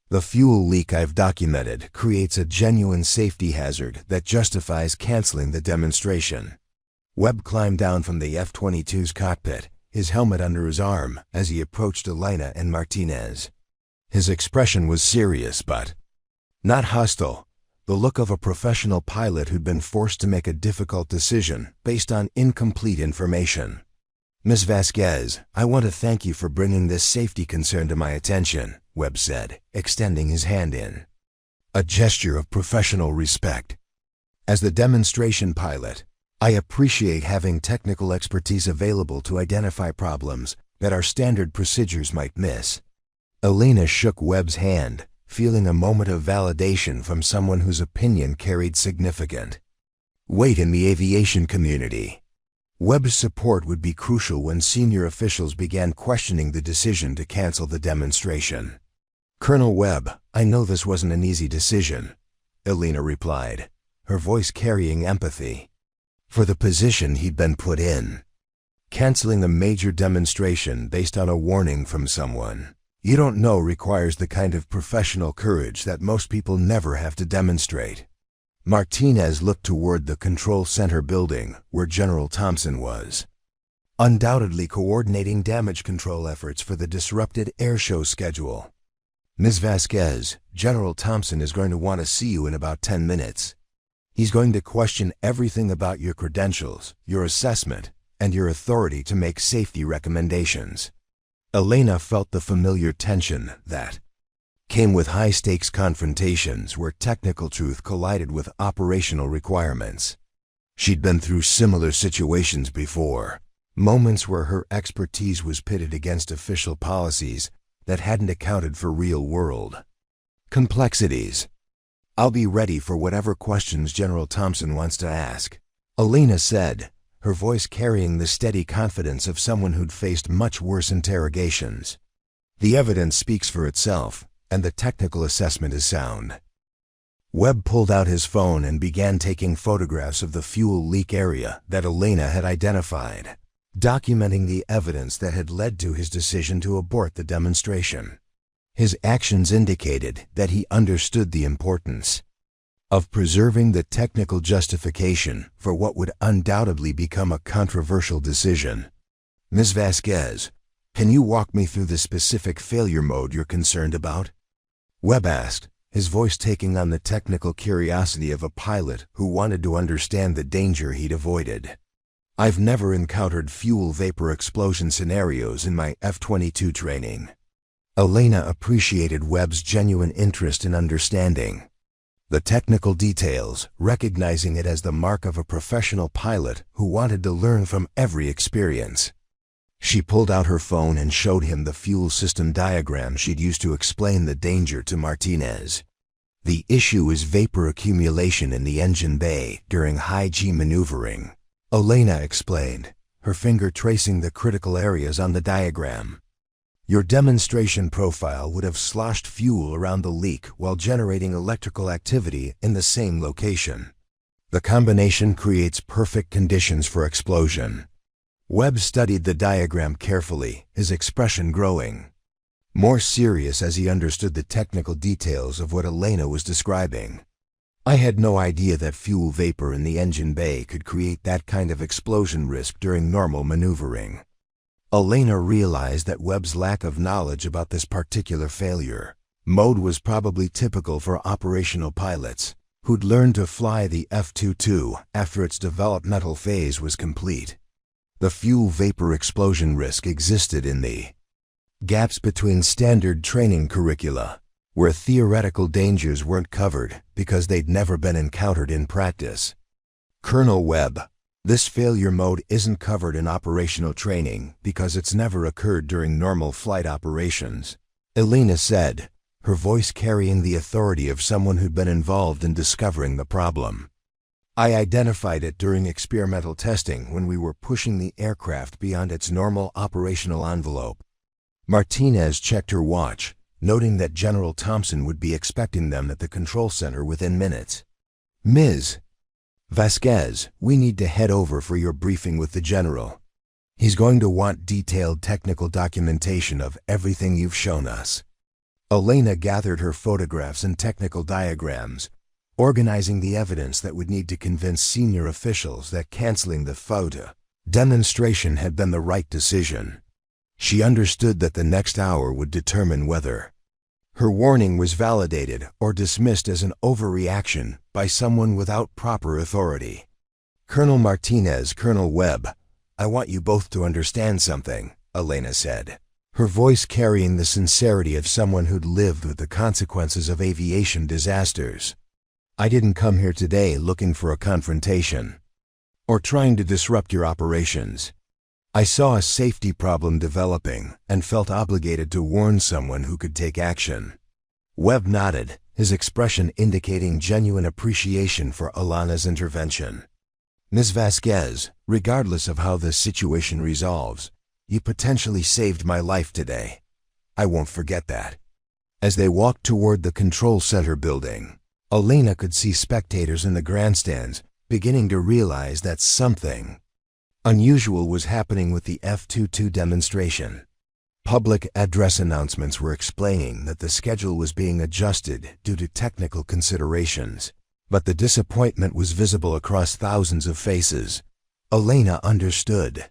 "The fuel leak I've documented creates a genuine safety hazard that justifies canceling the demonstration." Webb climbed down from the F-22's cockpit, his helmet under his arm, as he approached Elena and Martinez. His expression was serious but not hostile, the look of a professional pilot who'd been forced to make a difficult decision based on incomplete information. "Ms. Vasquez, I want to thank you for bringing this safety concern to my attention," Webb said, extending his hand in a gesture of professional respect. "As the demonstration pilot, I appreciate having technical expertise available to identify problems that our standard procedures might miss." Elena shook Webb's hand, feeling a moment of validation from someone whose opinion carried significant weight in the aviation community. Webb's support would be crucial when senior officials began questioning the decision to cancel the demonstration. "Colonel Webb, I know this wasn't an easy decision," Elena replied, her voice carrying empathy for the position he'd been put in. "Canceling a major demonstration based on a warning from someone you don't know requires the kind of professional courage that most people never have to demonstrate." Martinez looked toward the control center building where General Thompson was, undoubtedly coordinating damage control efforts for the disrupted airshow schedule. "Ms. Vasquez, General Thompson is going to want to see you in about 10 minutes. He's going to question everything about your credentials, your assessment, and your authority to make safety recommendations." Elena felt the familiar tension that came with high-stakes confrontations where technical truth collided with operational requirements. She'd been through similar situations before, moments where her expertise was pitted against official policies that hadn't accounted for real-world complexities. "I'll be ready for whatever questions General Thompson wants to ask," Elena said, her voice carrying the steady confidence of someone who'd faced much worse interrogations. "The evidence speaks for itself, and the technical assessment is sound." Webb pulled out his phone and began taking photographs of the fuel leak area that Elena had identified, documenting the evidence that had led to his decision to abort the demonstration. His actions indicated that he understood the importance of preserving the technical justification for what would undoubtedly become a controversial decision. "Ms. Vasquez, can you walk me through the specific failure mode you're concerned about?" Webb asked, his voice taking on the technical curiosity of a pilot who wanted to understand the danger he'd avoided. "I've never encountered fuel vapor explosion scenarios in my F-22 training." Elena appreciated Webb's genuine interest in understanding the technical details, recognizing it as the mark of a professional pilot who wanted to learn from every experience. She pulled out her phone and showed him the fuel system diagram she'd used to explain the danger to Martinez. "The issue is vapor accumulation in the engine bay during high-G maneuvering," Elena explained, her finger tracing the critical areas on the diagram. "Your demonstration profile would have sloshed fuel around the leak while generating electrical activity in the same location. The combination creates perfect conditions for explosion." Webb studied the diagram carefully, his expression growing. more serious as he understood the technical details of what Elena was describing. I had no idea that fuel vapor in the engine bay could create that kind of explosion risk during normal maneuvering. Elena realized that Webb's lack of knowledge about this particular failure mode was probably typical for operational pilots who'd learned to fly the F-22 after its developmental phase was complete. The fuel vapor explosion risk existed in the gaps between standard training curricula, where theoretical dangers weren't covered because they'd never been encountered in practice. Colonel Webb, this failure mode isn't covered in operational training because it's never occurred during normal flight operations, Elena said, her voice carrying the authority of someone who'd been involved in discovering the problem. I identified it during experimental testing when we were pushing the aircraft beyond its normal operational envelope. Martinez checked her watch, noting that General Thompson would be expecting them at the control center within minutes. Ms. Vasquez, we need to head over for your briefing with the general. He's going to want detailed technical documentation of everything you've shown us. Elena gathered her photographs and technical diagrams, organizing the evidence that would need to convince senior officials that canceling the photo demonstration had been the right decision. She understood that the next hour would determine whether her warning was validated or dismissed as an overreaction by someone without proper authority. Colonel Martinez, Colonel Webb, I want you both to understand something, Elena said, her voice carrying the sincerity of someone who'd lived with the consequences of aviation disasters. I didn't come here today looking for a confrontation or trying to disrupt your operations. I saw a safety problem developing and felt obligated to warn someone who could take action. Webb nodded, his expression indicating genuine appreciation for Elena's intervention. Ms. Vasquez, regardless of how this situation resolves, you potentially saved my life today. I won't forget that. As they walked toward the control center building, Elena could see spectators in the grandstands beginning to realize that something unusual was happening with the F-22 demonstration. Public address announcements were explaining that the schedule was being adjusted due to technical considerations, but the disappointment was visible across thousands of faces. Elena understood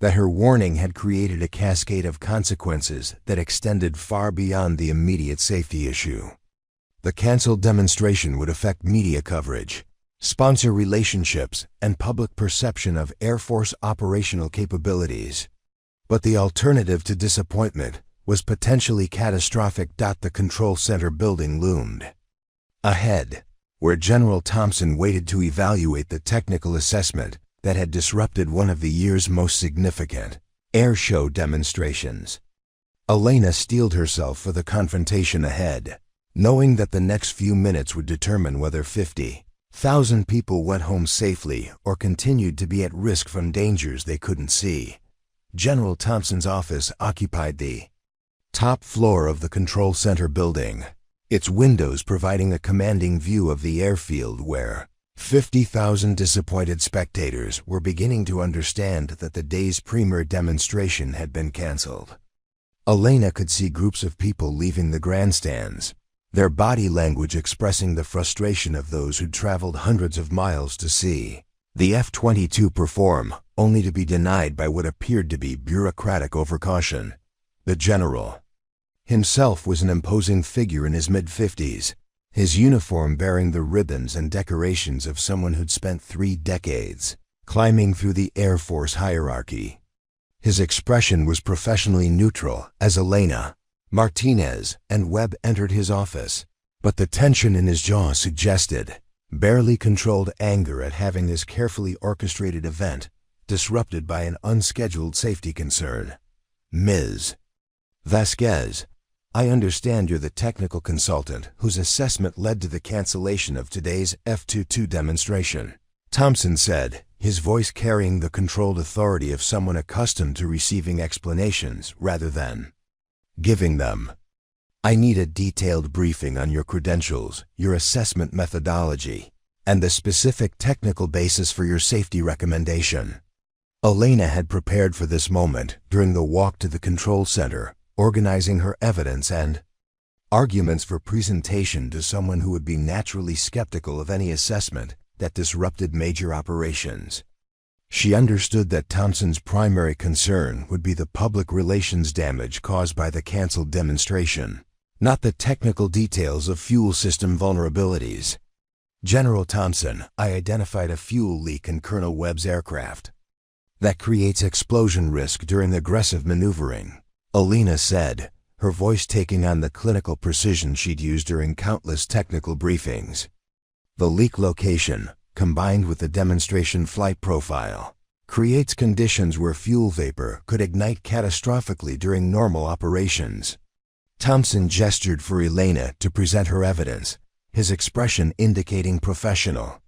that her warning had created a cascade of consequences that extended far beyond the immediate safety issue. The canceled demonstration would affect media coverage, sponsor relationships, and public perception of Air Force operational capabilities. But the alternative to disappointment was potentially catastrophic. The control center building loomed ahead, where General Thompson waited to evaluate the technical assessment that had disrupted one of the year's most significant air show demonstrations. Elena steeled herself for the confrontation ahead, knowing that the next few minutes would determine whether 50,000 people went home safely or continued to be at risk from dangers they couldn't see. General Thompson's office occupied the top floor of the control center building, its windows providing a commanding view of the airfield where 50,000 disappointed spectators were beginning to understand that the day's premier demonstration had been canceled. Elena could see groups of people leaving the grandstands, their body language expressing the frustration of those who'd traveled hundreds of miles to see the F-22 perform, only to be denied by what appeared to be bureaucratic overcaution. The general himself was an imposing figure in his mid-50s, his uniform bearing the ribbons and decorations of someone who'd spent 3 decades climbing through the Air Force hierarchy. His expression was professionally neutral as Elena, Martinez, and Webb entered his office, but the tension in his jaw suggested barely controlled anger at having this carefully orchestrated event disrupted by an unscheduled safety concern. Ms. Vasquez, I understand you're the technical consultant whose assessment led to the cancellation of today's F-22 demonstration, Thompson said, his voice carrying the controlled authority of someone accustomed to receiving explanations rather than giving them. I need a detailed briefing on your credentials, your assessment methodology, and the specific technical basis for your safety recommendation. Elena had prepared for this moment during the walk to the control center, organizing her evidence and arguments for presentation to someone who would be naturally skeptical of any assessment that disrupted major operations. She understood that Thompson's primary concern would be the public relations damage caused by the canceled demonstration, not the technical details of fuel system vulnerabilities. General Thompson, I identified a fuel leak in Colonel Webb's aircraft that creates explosion risk during aggressive maneuvering, Elena said, her voice taking on the clinical precision she'd used during countless technical briefings. The leak location, combined with the demonstration flight profile, creates conditions where fuel vapor could ignite catastrophically during normal operations. Thompson gestured for Elena to present her evidence, his expression indicating professional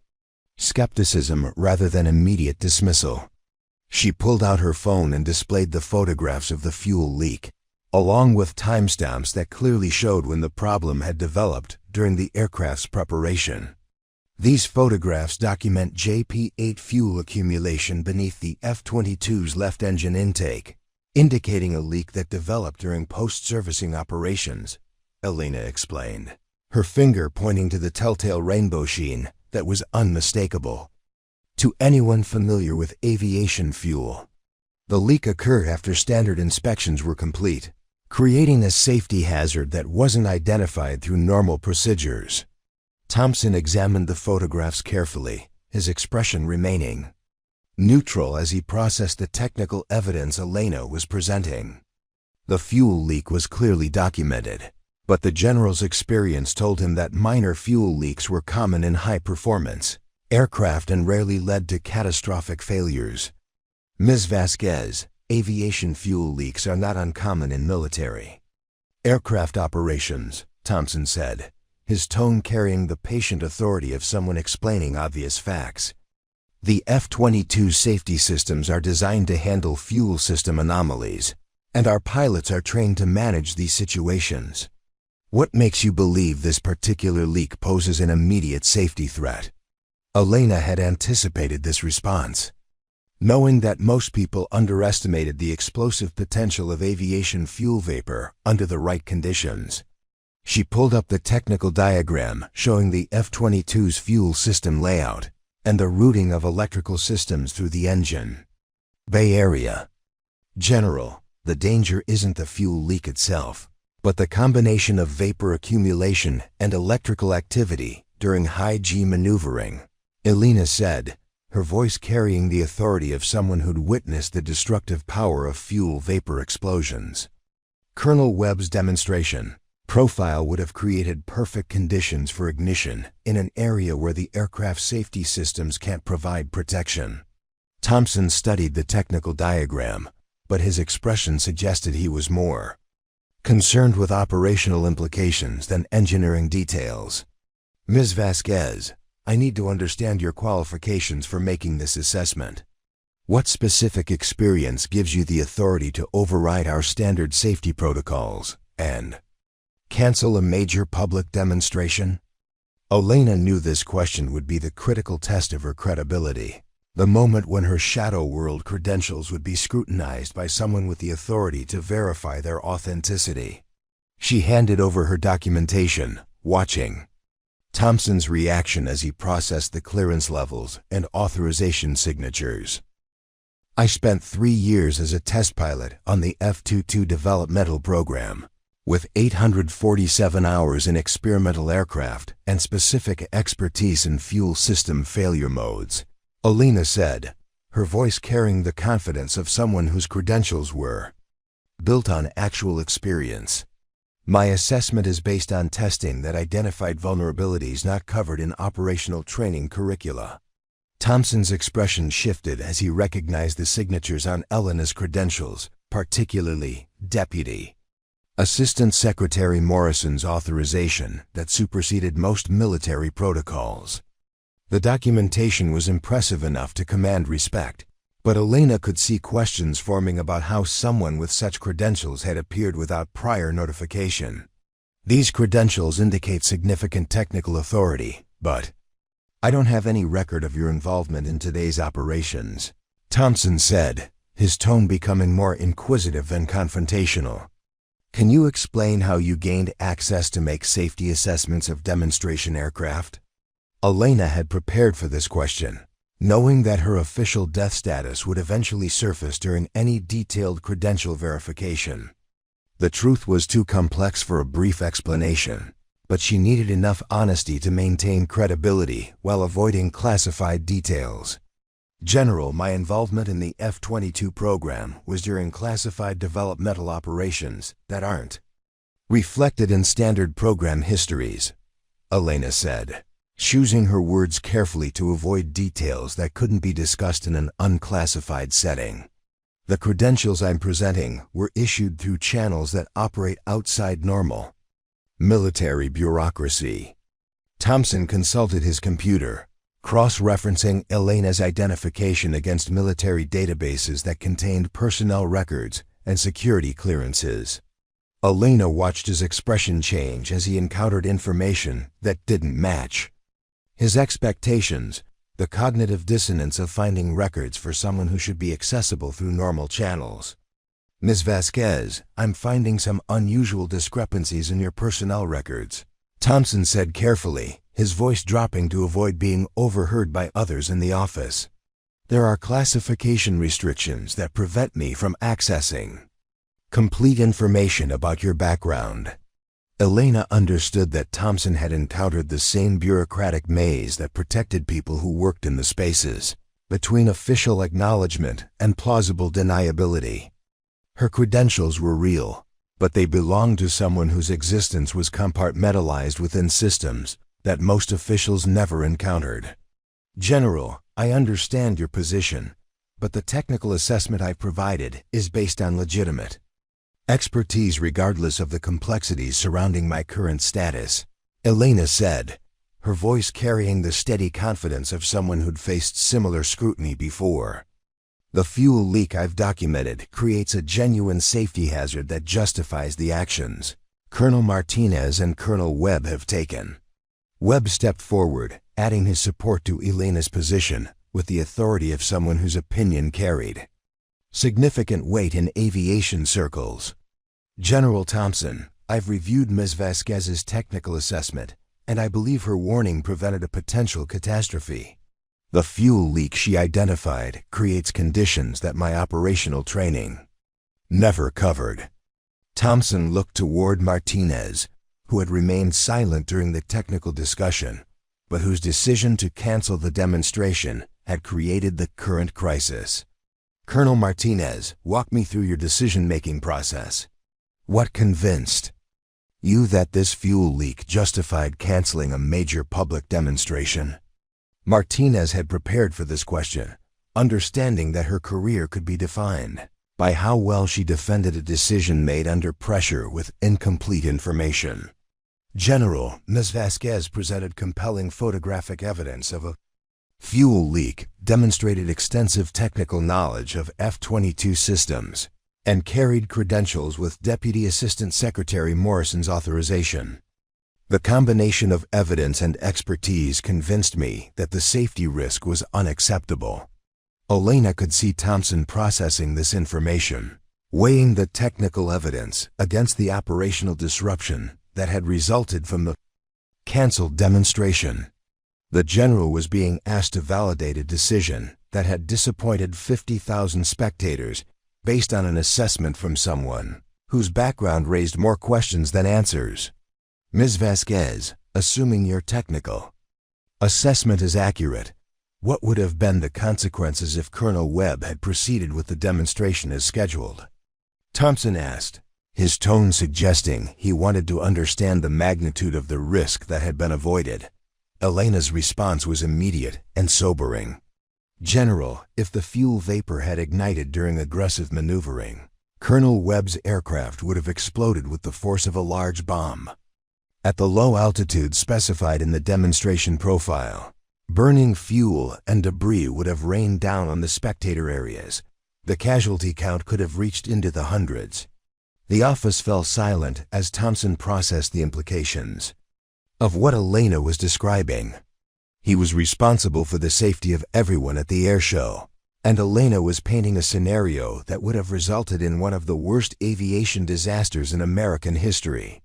skepticism rather than immediate dismissal. She pulled out her phone and displayed the photographs of the fuel leak, along with timestamps that clearly showed when the problem had developed during the aircraft's preparation. These photographs document JP-8 fuel accumulation beneath the F-22's left engine intake, indicating a leak that developed during post-servicing operations, Elena explained, her finger pointing to the telltale rainbow sheen that was unmistakable to anyone familiar with aviation fuel. The leak occurred after standard inspections were complete, creating a safety hazard that wasn't identified through normal procedures. Thompson examined the photographs carefully, his expression remaining neutral as he processed the technical evidence Elena was presenting. The fuel leak was clearly documented, but the general's experience told him that minor fuel leaks were common in high-performance aircraft and rarely led to catastrophic failures. Ms. Vasquez, aviation fuel leaks are not uncommon in military aircraft operations, Thompson said, his tone carrying the patient authority of someone explaining obvious facts. The F-22 safety systems are designed to handle fuel system anomalies, and our pilots are trained to manage these situations. What makes you believe this particular leak poses an immediate safety threat? Elena had anticipated this response, knowing that most people underestimated the explosive potential of aviation fuel vapor under the right conditions. She pulled up the technical diagram showing the F-22's fuel system layout and the routing of electrical systems through the engine. Bay Area. General, the danger isn't the fuel leak itself, but the combination of vapor accumulation and electrical activity during high-G maneuvering, Elena said, her voice carrying the authority of someone who'd witnessed the destructive power of fuel vapor explosions. Colonel Webb's demonstration profile would have created perfect conditions for ignition in an area where the aircraft safety systems can't provide protection. Thompson studied the technical diagram, but his expression suggested he was more concerned with operational implications than engineering details. Ms. Vasquez, I need to understand your qualifications for making this assessment. What specific experience gives you the authority to override our standard safety protocols and cancel a major public demonstration? Elena knew this question would be the critical test of her credibility, the moment when her shadow world credentials would be scrutinized by someone with the authority to verify their authenticity. She handed over her documentation, watching Thompson's reaction as he processed the clearance levels and authorization signatures. I spent 3 years as a test pilot on the F-22 developmental program, with 847 hours in experimental aircraft and specific expertise in fuel system failure modes, Elena said, her voice carrying the confidence of someone whose credentials were built on actual experience. My assessment is based on testing that identified vulnerabilities not covered in operational training curricula. Thompson's expression shifted as he recognized the signatures on Elena's credentials, particularly Deputy Assistant Secretary Morrison's authorization that superseded most military protocols. The documentation was impressive enough to command respect, but Elena could see questions forming about how someone with such credentials had appeared without prior notification. These credentials indicate significant technical authority, but I don't have any record of your involvement in today's operations, Thompson said, his tone becoming more inquisitive than confrontational. Can you explain how you gained access to make safety assessments of demonstration aircraft? Elena had prepared for this question, knowing that her official death status would eventually surface during any detailed credential verification. The truth was too complex for a brief explanation, but she needed enough honesty to maintain credibility while avoiding classified details. General, my involvement in the F-22 program was during classified developmental operations that aren't reflected in standard program histories, Elena said, choosing her words carefully to avoid details that couldn't be discussed in an unclassified setting. The credentials I'm presenting were issued through channels that operate outside normal military bureaucracy. Thompson consulted his computer, cross-referencing Elena's identification against military databases that contained personnel records and security clearances. Elena watched his expression change as he encountered information that didn't match his expectations, the cognitive dissonance of finding records for someone who should be accessible through normal channels. Ms. Vasquez, I'm finding some unusual discrepancies in your personnel records, Thompson said carefully, his voice dropping to avoid being overheard by others in the office. There are classification restrictions that prevent me from accessing complete information about your background. Elena understood that Thompson had encountered the same bureaucratic maze that protected people who worked in the spaces between official acknowledgement and plausible deniability. Her credentials were real, but they belonged to someone whose existence was compartmentalized within systems that most officials never encountered. General, I understand your position, but the technical assessment I provided is based on legitimate expertise regardless of the complexities surrounding my current status, Elena said, her voice carrying the steady confidence of someone who'd faced similar scrutiny before. The fuel leak I've documented creates a genuine safety hazard that justifies the actions Colonel Martinez and Colonel Webb have taken. Webb stepped forward, adding his support to Elena's position with the authority of someone whose opinion carried significant weight in aviation circles. General Thompson, I've reviewed Ms. Vasquez's technical assessment, and I believe her warning prevented a potential catastrophe. The fuel leak she identified creates conditions that my operational training never covered. Thompson looked toward Martinez, who had remained silent during the technical discussion, but whose decision to cancel the demonstration had created the current crisis. Colonel Martinez, walk me through your decision-making process. What convinced you that this fuel leak justified canceling a major public demonstration? Martinez had prepared for this question, understanding that her career could be defined by how well she defended a decision made under pressure with incomplete information. General, Ms. Vasquez presented compelling photographic evidence of a fuel leak, demonstrated extensive technical knowledge of F-22 systems, and carried credentials with Deputy Assistant Secretary Morrison's authorization. The combination of evidence and expertise convinced me that the safety risk was unacceptable. Elena could see Thompson processing this information, weighing the technical evidence against the operational disruption that had resulted from the canceled demonstration. The general was being asked to validate a decision that had disappointed 50,000 spectators based on an assessment from someone whose background raised more questions than answers. Ms. Vasquez, assuming your technical assessment is accurate, what would have been the consequences if Colonel Webb had proceeded with the demonstration as scheduled? Thompson asked, his tone suggesting he wanted to understand the magnitude of the risk that had been avoided. Elena's response was immediate and sobering. General, if the fuel vapor had ignited during aggressive maneuvering, Colonel Webb's aircraft would have exploded with the force of a large bomb. At the low altitude specified in the demonstration profile, burning fuel and debris would have rained down on the spectator areas. The casualty count could have reached into the hundreds. The office fell silent as Thompson processed the implications of what Elena was describing. He was responsible for the safety of everyone at the air show, And Elena was painting a scenario that would have resulted in one of the worst aviation disasters in American history.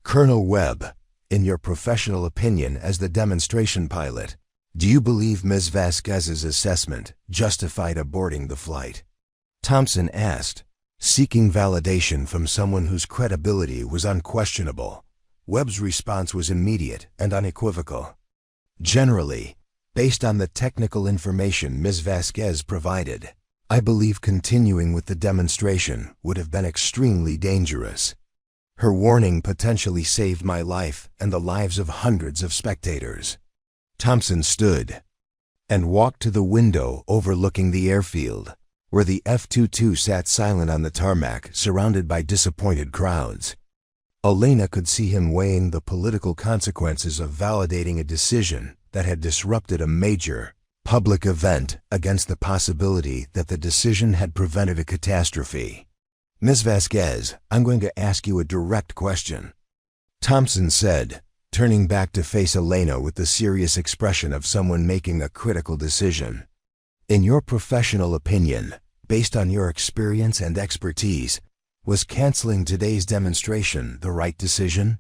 Colonel Webb, in your professional opinion as the demonstration pilot, do you believe Ms. Vasquez's assessment justified aborting the flight? Thompson asked, seeking validation from someone whose credibility was unquestionable. Webb's response was immediate and unequivocal. Generally, based on the technical information Ms. Vasquez provided, I believe continuing with the demonstration would have been extremely dangerous. Her warning potentially saved my life and the lives of hundreds of spectators. Thompson stood and walked to the window overlooking the airfield, where the F-22 sat silent on the tarmac, surrounded by disappointed crowds. Elena could see him weighing the political consequences of validating a decision that had disrupted a major public event against the possibility that the decision had prevented a catastrophe. Ms. Vasquez, I'm going to ask you a direct question, Thompson said, turning back to face Elena with the serious expression of someone making a critical decision. In your professional opinion, based on your experience and expertise, was canceling today's demonstration the right decision?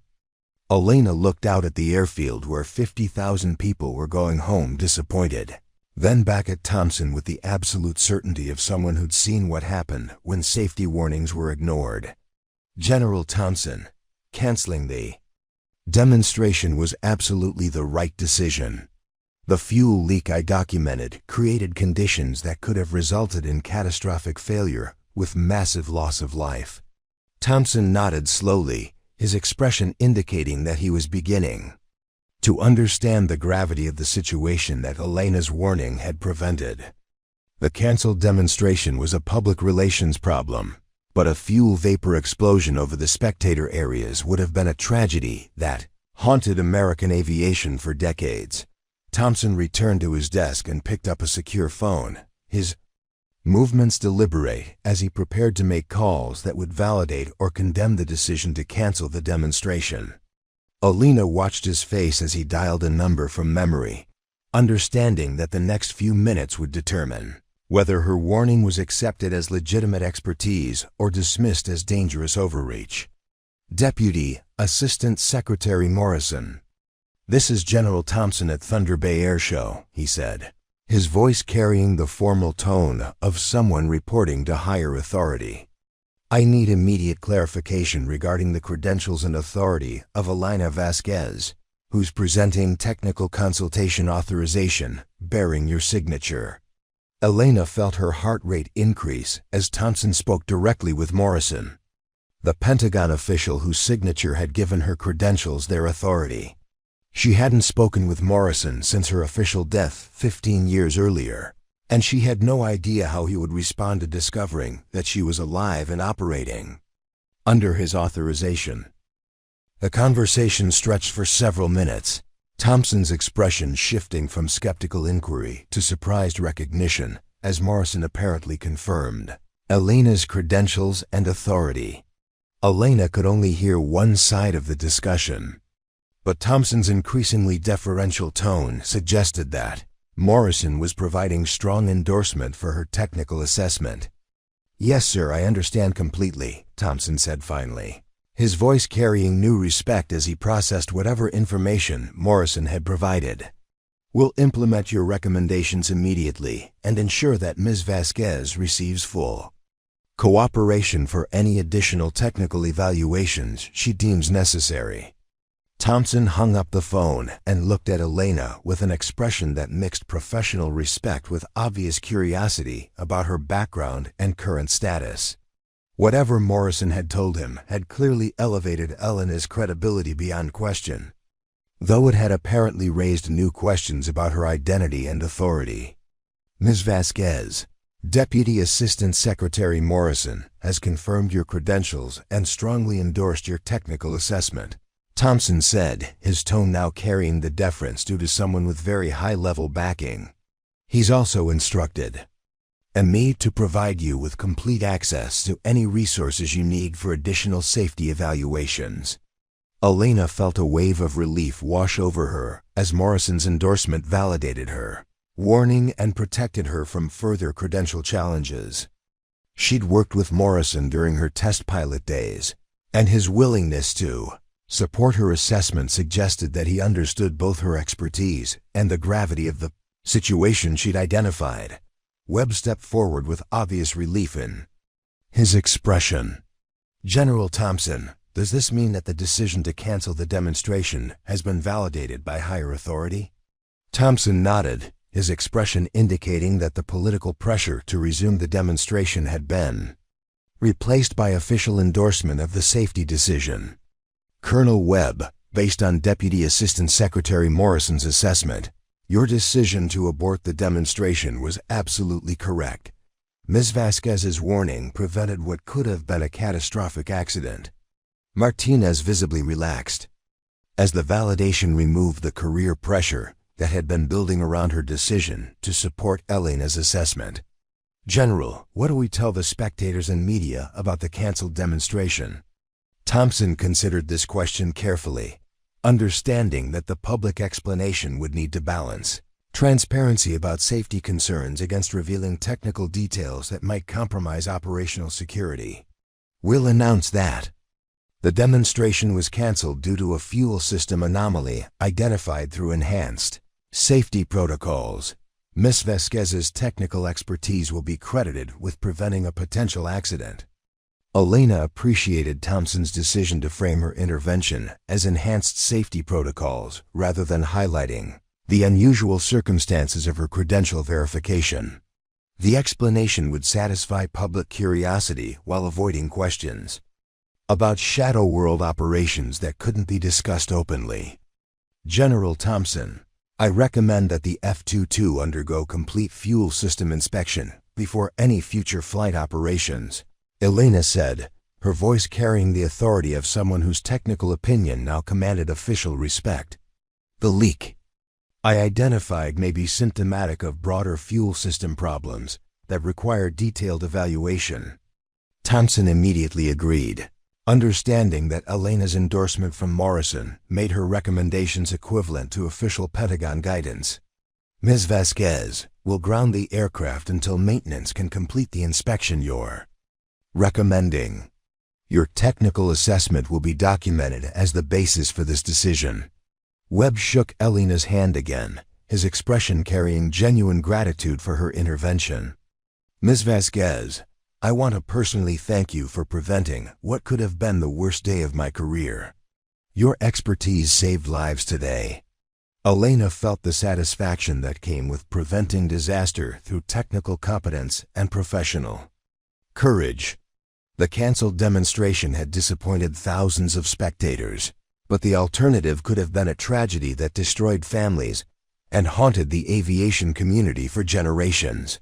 Elena looked out at the airfield where 50,000 people were going home disappointed, then back at Thompson with the absolute certainty of someone who'd seen what happened when safety warnings were ignored. General Thompson, canceling the demonstration was absolutely the right decision. The fuel leak I documented created conditions that could have resulted in catastrophic failure with massive loss of life. Thompson nodded slowly, his expression indicating that he was beginning to understand the gravity of the situation that Elena's warning had prevented. The canceled demonstration was a public relations problem, but a fuel vapor explosion over the spectator areas would have been a tragedy that haunted American aviation for decades. Thompson returned to his desk and picked up a secure phone, his movements deliberate as he prepared to make calls that would validate or condemn the decision to cancel the demonstration. Elena watched his face as he dialed a number from memory, understanding that the next few minutes would determine whether her warning was accepted as legitimate expertise or dismissed as dangerous overreach. Deputy Assistant Secretary Morrison. This is General Thompson at Thunder Bay Air Show, he said, his voice carrying the formal tone of someone reporting to higher authority. I need immediate clarification regarding the credentials and authority of Elena Vasquez, who's presenting technical consultation authorization bearing your signature. Elena felt her heart rate increase as Thompson spoke directly with Morrison, the Pentagon official whose signature had given her credentials their authority. She hadn't spoken with Morrison since her official death 15 years earlier, and she had no idea how he would respond to discovering that she was alive and operating under his authorization. The conversation stretched for several minutes, Thompson's expression shifting from skeptical inquiry to surprised recognition as Morrison apparently confirmed Elena's credentials and authority. Elena could only hear one side of the discussion, but Thompson's increasingly deferential tone suggested that Morrison was providing strong endorsement for her technical assessment. Yes, sir, I understand completely, Thompson said finally, his voice carrying new respect as he processed whatever information Morrison had provided. We'll implement your recommendations immediately and ensure that Ms. Vasquez receives full cooperation for any additional technical evaluations she deems necessary. Thompson hung up the phone and looked at Elena with an expression that mixed professional respect with obvious curiosity about her background and current status. Whatever Morrison had told him had clearly elevated Elena's credibility beyond question, though it had apparently raised new questions about her identity and authority. Ms. Vasquez, Deputy Assistant Secretary Morrison has confirmed your credentials and strongly endorsed your technical assessment, Thompson said, his tone now carrying the deference due to someone with very high-level backing. He's also instructed me to provide you with complete access to any resources you need for additional safety evaluations. Elena felt a wave of relief wash over her as Morrison's endorsement validated her warning and protected her from further credential challenges. She'd worked with Morrison during her test pilot days, and his willingness to support her assessment suggested that he understood both her expertise and the gravity of the situation she'd identified. Webb stepped forward with obvious relief in his expression. "General Thompson, does this mean that the decision to cancel the demonstration has been validated by higher authority?" Thompson nodded, his expression indicating that the political pressure to resume the demonstration had been replaced by official endorsement of the safety decision. "Colonel Webb, based on Deputy Assistant Secretary Morrison's assessment, your decision to abort the demonstration was absolutely correct. Ms. Vasquez's warning prevented what could have been a catastrophic accident." Martinez visibly relaxed, as the validation removed the career pressure that had been building around her decision to support Elena's assessment. "General, what do we tell the spectators and media about the canceled demonstration?" Thompson considered this question carefully, understanding that the public explanation would need to balance transparency about safety concerns against revealing technical details that might compromise operational security. "We'll announce that the demonstration was canceled due to a fuel system anomaly identified through enhanced safety protocols. Ms. Vasquez's technical expertise will be credited with preventing a potential accident." Elena appreciated Thompson's decision to frame her intervention as enhanced safety protocols rather than highlighting the unusual circumstances of her credential verification. The explanation would satisfy public curiosity while avoiding questions about shadow world operations that couldn't be discussed openly. "General Thompson, I recommend that the F-22 undergo complete fuel system inspection before any future flight operations," Elena said, her voice carrying the authority of someone whose technical opinion now commanded official respect. "The leak I identified may be symptomatic of broader fuel system problems that require detailed evaluation." Thompson immediately agreed, understanding that Elena's endorsement from Morrison made her recommendations equivalent to official Pentagon guidance. "Ms. Vasquez will ground the aircraft until maintenance can complete the inspection you're recommending. Your technical assessment will be documented as the basis for this decision." Webb shook Elena's hand again, his expression carrying genuine gratitude for her intervention. "Ms. Vasquez, I want to personally thank you for preventing what could have been the worst day of my career. Your expertise saved lives today." Elena felt the satisfaction that came with preventing disaster through technical competence and professional courage. The canceled demonstration had disappointed thousands of spectators, but the alternative could have been a tragedy that destroyed families and haunted the aviation community for generations.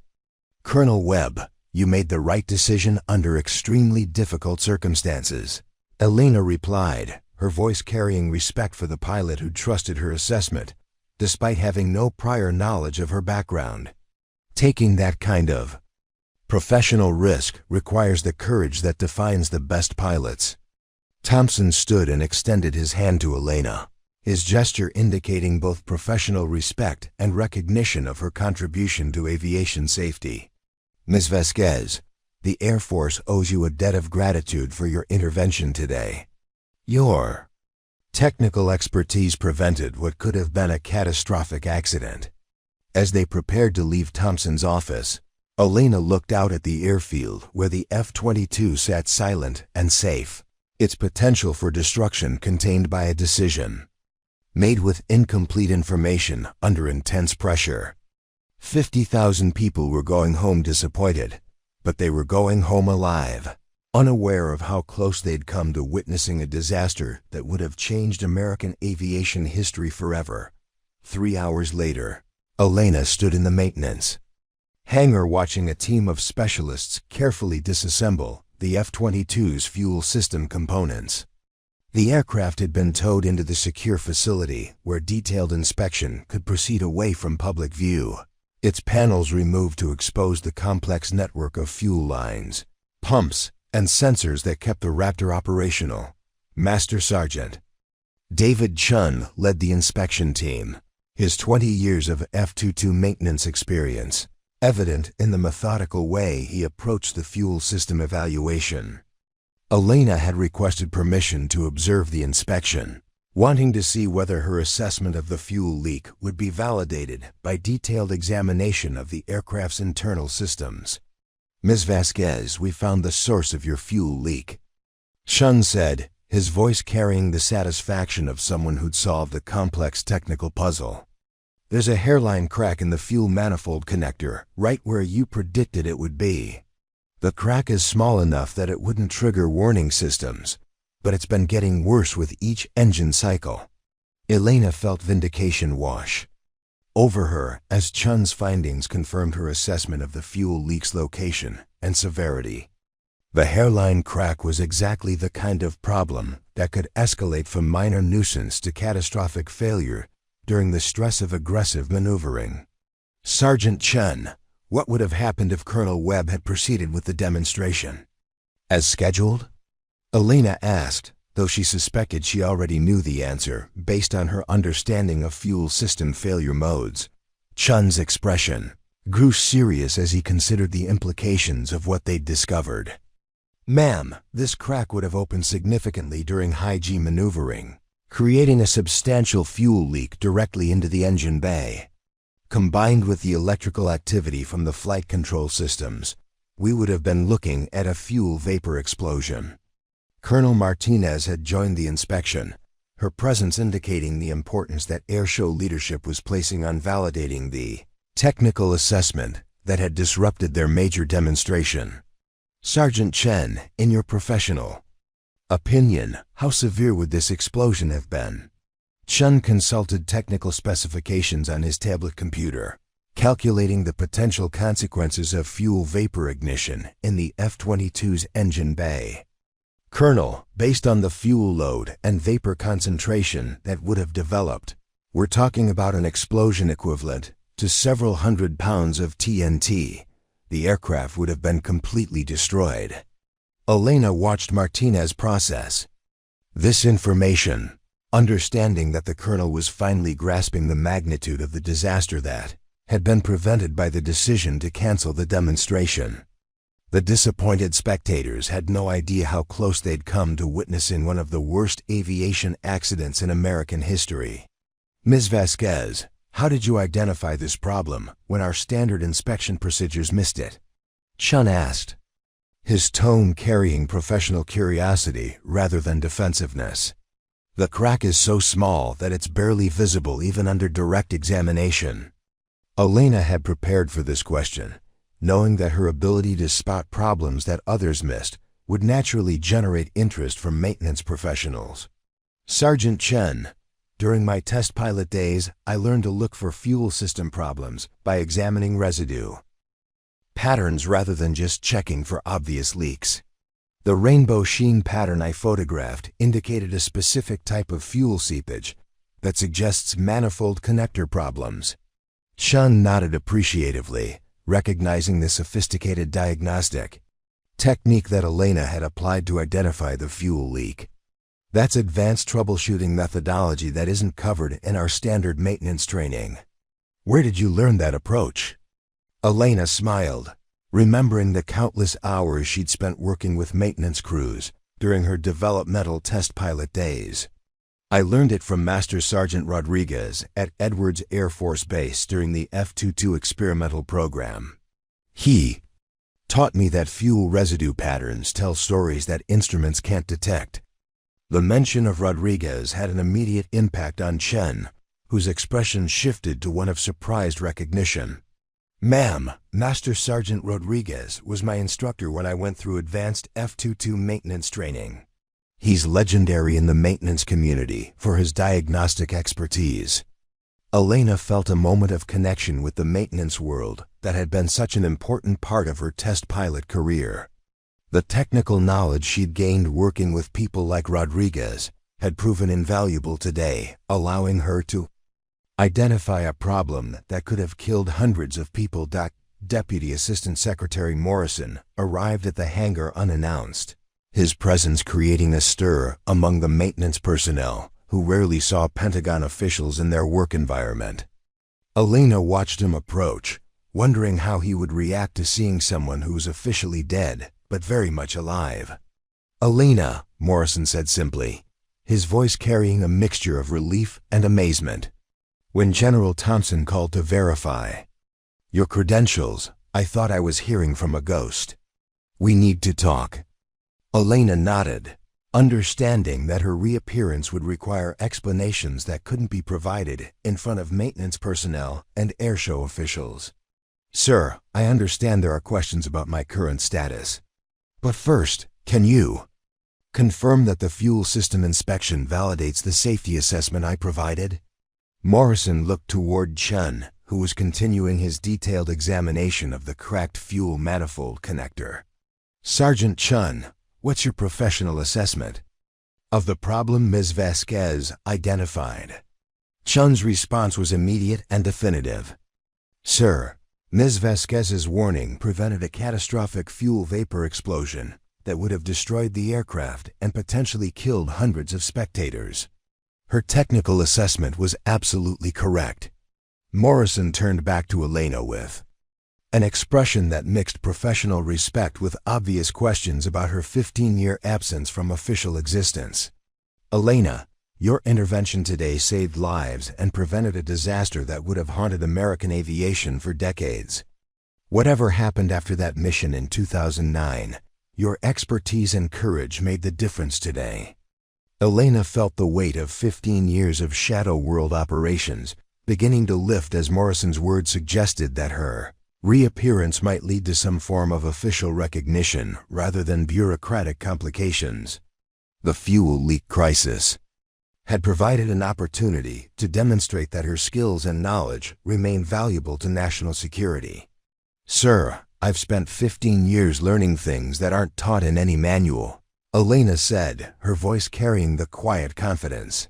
"Colonel Webb, you made the right decision under extremely difficult circumstances," Elena replied, her voice carrying respect for the pilot who trusted her assessment, despite having no prior knowledge of her background. "Taking that kind of professional risk requires the courage that defines the best pilots." Thompson stood and extended his hand to Elena, his gesture indicating both professional respect and recognition of her contribution to aviation safety. "Ms. Vasquez, the Air Force owes you a debt of gratitude for your intervention today. Your technical expertise prevented what could have been a catastrophic accident." As they prepared to leave Thompson's office, Elena looked out at the airfield where the F-22 sat silent and safe, its potential for destruction contained by a decision made with incomplete information under intense pressure. 50,000 people were going home disappointed, but they were going home alive, unaware of how close they'd come to witnessing a disaster that would have changed American aviation history forever. 3 hours later, Elena stood in the maintenance hangar watching a team of specialists carefully disassemble the F-22's fuel system components. The aircraft had been towed into the secure facility where detailed inspection could proceed away from public view, its panels removed to expose the complex network of fuel lines, pumps, and sensors that kept the Raptor operational. Master Sergeant David Chun led the inspection team, his 20 years of F-22 maintenance experience, evident in the methodical way he approached the fuel system evaluation. Elena had requested permission to observe the inspection, wanting to see whether her assessment of the fuel leak would be validated by detailed examination of the aircraft's internal systems. "Ms. Vasquez, we found the source of your fuel leak," Chun said, his voice carrying the satisfaction of someone who'd solved a complex technical puzzle. "There's a hairline crack in the fuel manifold connector, right where you predicted it would be. The crack is small enough that it wouldn't trigger warning systems, but it's been getting worse with each engine cycle." Elena felt vindication wash over her as Chun's findings confirmed her assessment of the fuel leak's location and severity. The hairline crack was exactly the kind of problem that could escalate from minor nuisance to catastrophic failure during the stress of aggressive maneuvering. "Sergeant Chun, what would have happened if Colonel Webb had proceeded with the demonstration as scheduled?" Elena asked, though she suspected she already knew the answer based on her understanding of fuel system failure modes. Chun's expression grew serious as he considered the implications of what they'd discovered. "Ma'am, this crack would have opened significantly during high-G maneuvering, creating a substantial fuel leak directly into the engine bay. Combined with the electrical activity from the flight control systems, we would have been looking at a fuel vapor explosion." Colonel Martinez had joined the inspection, her presence indicating the importance that airshow leadership was placing on validating the technical assessment that had disrupted their major demonstration. "Sergeant Chen, in your professional opinion, how severe would this explosion have been?" Chun consulted technical specifications on his tablet computer, calculating the potential consequences of fuel vapor ignition in the F-22's engine bay. "Colonel, based on the fuel load and vapor concentration that would have developed, we're talking about an explosion equivalent to several hundred pounds of TNT. The aircraft would have been completely destroyed." Elena watched Martinez process this information, understanding that the colonel was finally grasping the magnitude of the disaster that had been prevented by the decision to cancel the demonstration. The disappointed spectators had no idea how close they'd come to witnessing one of the worst aviation accidents in American history. "Ms. Vasquez, how did you identify this problem when our standard inspection procedures missed it?" Chun asked, his tone carrying professional curiosity rather than defensiveness. "The crack is so small that it's barely visible even under direct examination." Elena had prepared for this question, knowing that her ability to spot problems that others missed would naturally generate interest from maintenance professionals. "Sergeant Chen, during my test pilot days, I learned to look for fuel system problems by examining residue patterns rather than just checking for obvious leaks. The rainbow sheen pattern I photographed indicated a specific type of fuel seepage that suggests manifold connector problems." Chun nodded appreciatively, recognizing the sophisticated diagnostic technique that Elena had applied to identify the fuel leak. "That's advanced troubleshooting methodology that isn't covered in our standard maintenance training. Where did you learn that approach?" Elena smiled, remembering the countless hours she'd spent working with maintenance crews during her developmental test pilot days. "I learned it from Master Sergeant Rodriguez at Edwards Air Force Base during the F-22 experimental program. He taught me that fuel residue patterns tell stories that instruments can't detect." The mention of Rodriguez had an immediate impact on Chen, whose expression shifted to one of surprised recognition. "Ma'am, Master Sergeant Rodriguez was my instructor when I went through advanced F-22 maintenance training. He's legendary in the maintenance community for his diagnostic expertise." Elena felt a moment of connection with the maintenance world that had been such an important part of her test pilot career. The technical knowledge she'd gained working with people like Rodriguez had proven invaluable today, allowing her to identify a problem that could have killed hundreds of people. Deputy Assistant Secretary Morrison arrived at the hangar unannounced, his presence creating a stir among the maintenance personnel who rarely saw Pentagon officials in their work environment. Elena watched him approach, wondering how he would react to seeing someone who was officially dead, but very much alive. "Elena," Morrison said simply, his voice carrying a mixture of relief and amazement. When General Thompson called to verify, "Your credentials, I thought I was hearing from a ghost. We need to talk." Elena nodded, understanding that her reappearance would require explanations that couldn't be provided in front of maintenance personnel and airshow officials. "Sir, I understand there are questions about my current status. But first, can you confirm that the fuel system inspection validates the safety assessment I provided?" Morrison looked toward Chun, who was continuing his detailed examination of the cracked fuel manifold connector. "Sergeant Chun, what's your professional assessment of the problem Ms. Vasquez identified?" Chun's response was immediate and definitive. "Sir, Ms. Vasquez's warning prevented a catastrophic fuel vapor explosion that would have destroyed the aircraft and potentially killed hundreds of spectators. Her technical assessment was absolutely correct." Morrison turned back to Elena with an expression that mixed professional respect with obvious questions about her 15-year absence from official existence. "Elena, your intervention today saved lives and prevented a disaster that would have haunted American aviation for decades. Whatever happened after that mission in 2009, your expertise and courage made the difference today." Elena felt the weight of 15 years of shadow world operations beginning to lift as Morrison's words suggested that her reappearance might lead to some form of official recognition rather than bureaucratic complications. The fuel leak crisis had provided an opportunity to demonstrate that her skills and knowledge remain valuable to national security. "Sir, I've spent 15 years learning things that aren't taught in any manual," Elena said, her voice carrying the quiet confidence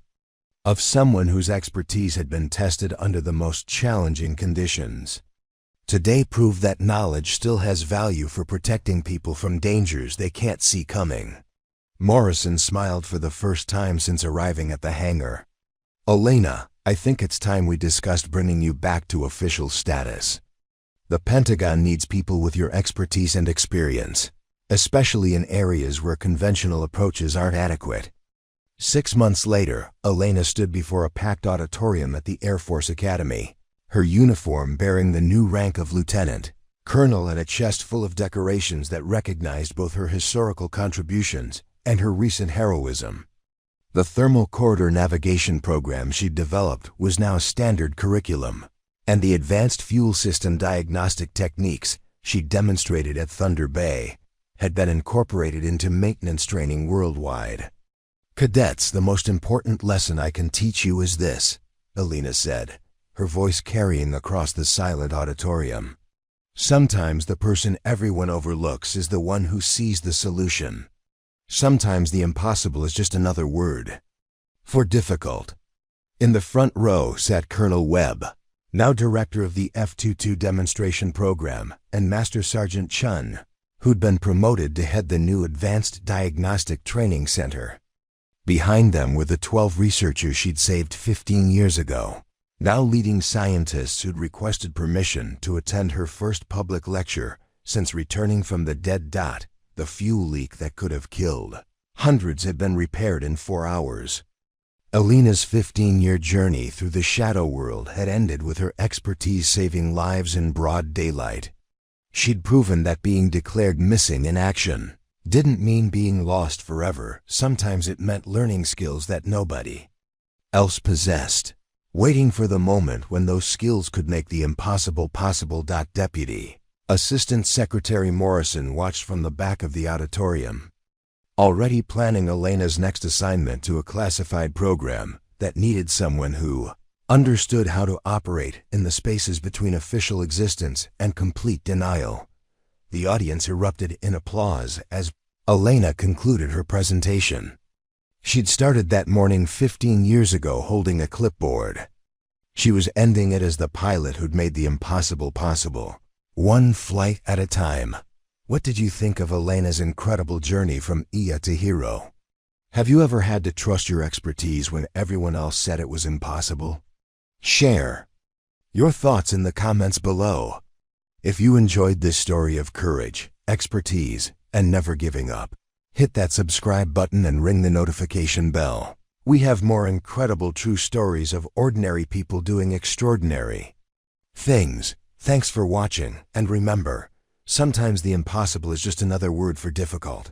of someone whose expertise had been tested under the most challenging conditions. "Today proved that knowledge still has value for protecting people from dangers they can't see coming." Morrison smiled for the first time since arriving at the hangar. "Elena, I think it's time we discussed bringing you back to official status. The Pentagon needs people with your expertise and experience, especially in areas where conventional approaches aren't adequate." 6 months later, Elena stood before a packed auditorium at the Air Force Academy, her uniform bearing the new rank of lieutenant. Colonel had a chest full of decorations that recognized both her historical contributions and her recent heroism. The thermal corridor navigation program she'd developed was now standard curriculum, and the advanced fuel system diagnostic techniques she'd demonstrated at Thunder Bay had been incorporated into maintenance training worldwide. "Cadets, the most important lesson I can teach you is this," Elena said, her voice carrying across the silent auditorium. "Sometimes the person everyone overlooks is the one who sees the solution. Sometimes the impossible is just another word for difficult." In the front row sat Colonel Webb, now director of the F-22 demonstration program, and Master Sergeant Chun, who'd been promoted to head the new Advanced Diagnostic Training Center. Behind them were the 12 researchers she'd saved 15 years ago, now leading scientists who'd requested permission to attend her first public lecture since returning from the dead dot, the fuel leak that could have killed. Hundreds had been repaired in 4 hours. Elena's 15-year journey through the shadow world had ended with her expertise saving lives in broad daylight. She'd proven that being declared missing in action didn't mean being lost forever. Sometimes it meant learning skills that nobody else possessed, waiting for the moment when those skills could make the impossible possible. Deputy Assistant Secretary Morrison watched from the back of the auditorium, already planning Elena's next assignment to a classified program that needed someone who understood how to operate in the spaces between official existence and complete denial. The audience erupted in applause as Elena concluded her presentation. She'd started that morning 15 years ago holding a clipboard. She was ending it as the pilot who'd made the impossible possible, one flight at a time. "What did you think of Elena's incredible journey from Ia to hero?" Have you ever had to trust your expertise when everyone else said it was impossible? Share your thoughts in the comments below. If you enjoyed this story of courage, expertise, and never giving up, hit that subscribe button and ring the notification bell. We have more incredible true stories of ordinary people doing extraordinary things. Thanks for watching, and remember, sometimes the impossible is just another word for difficult.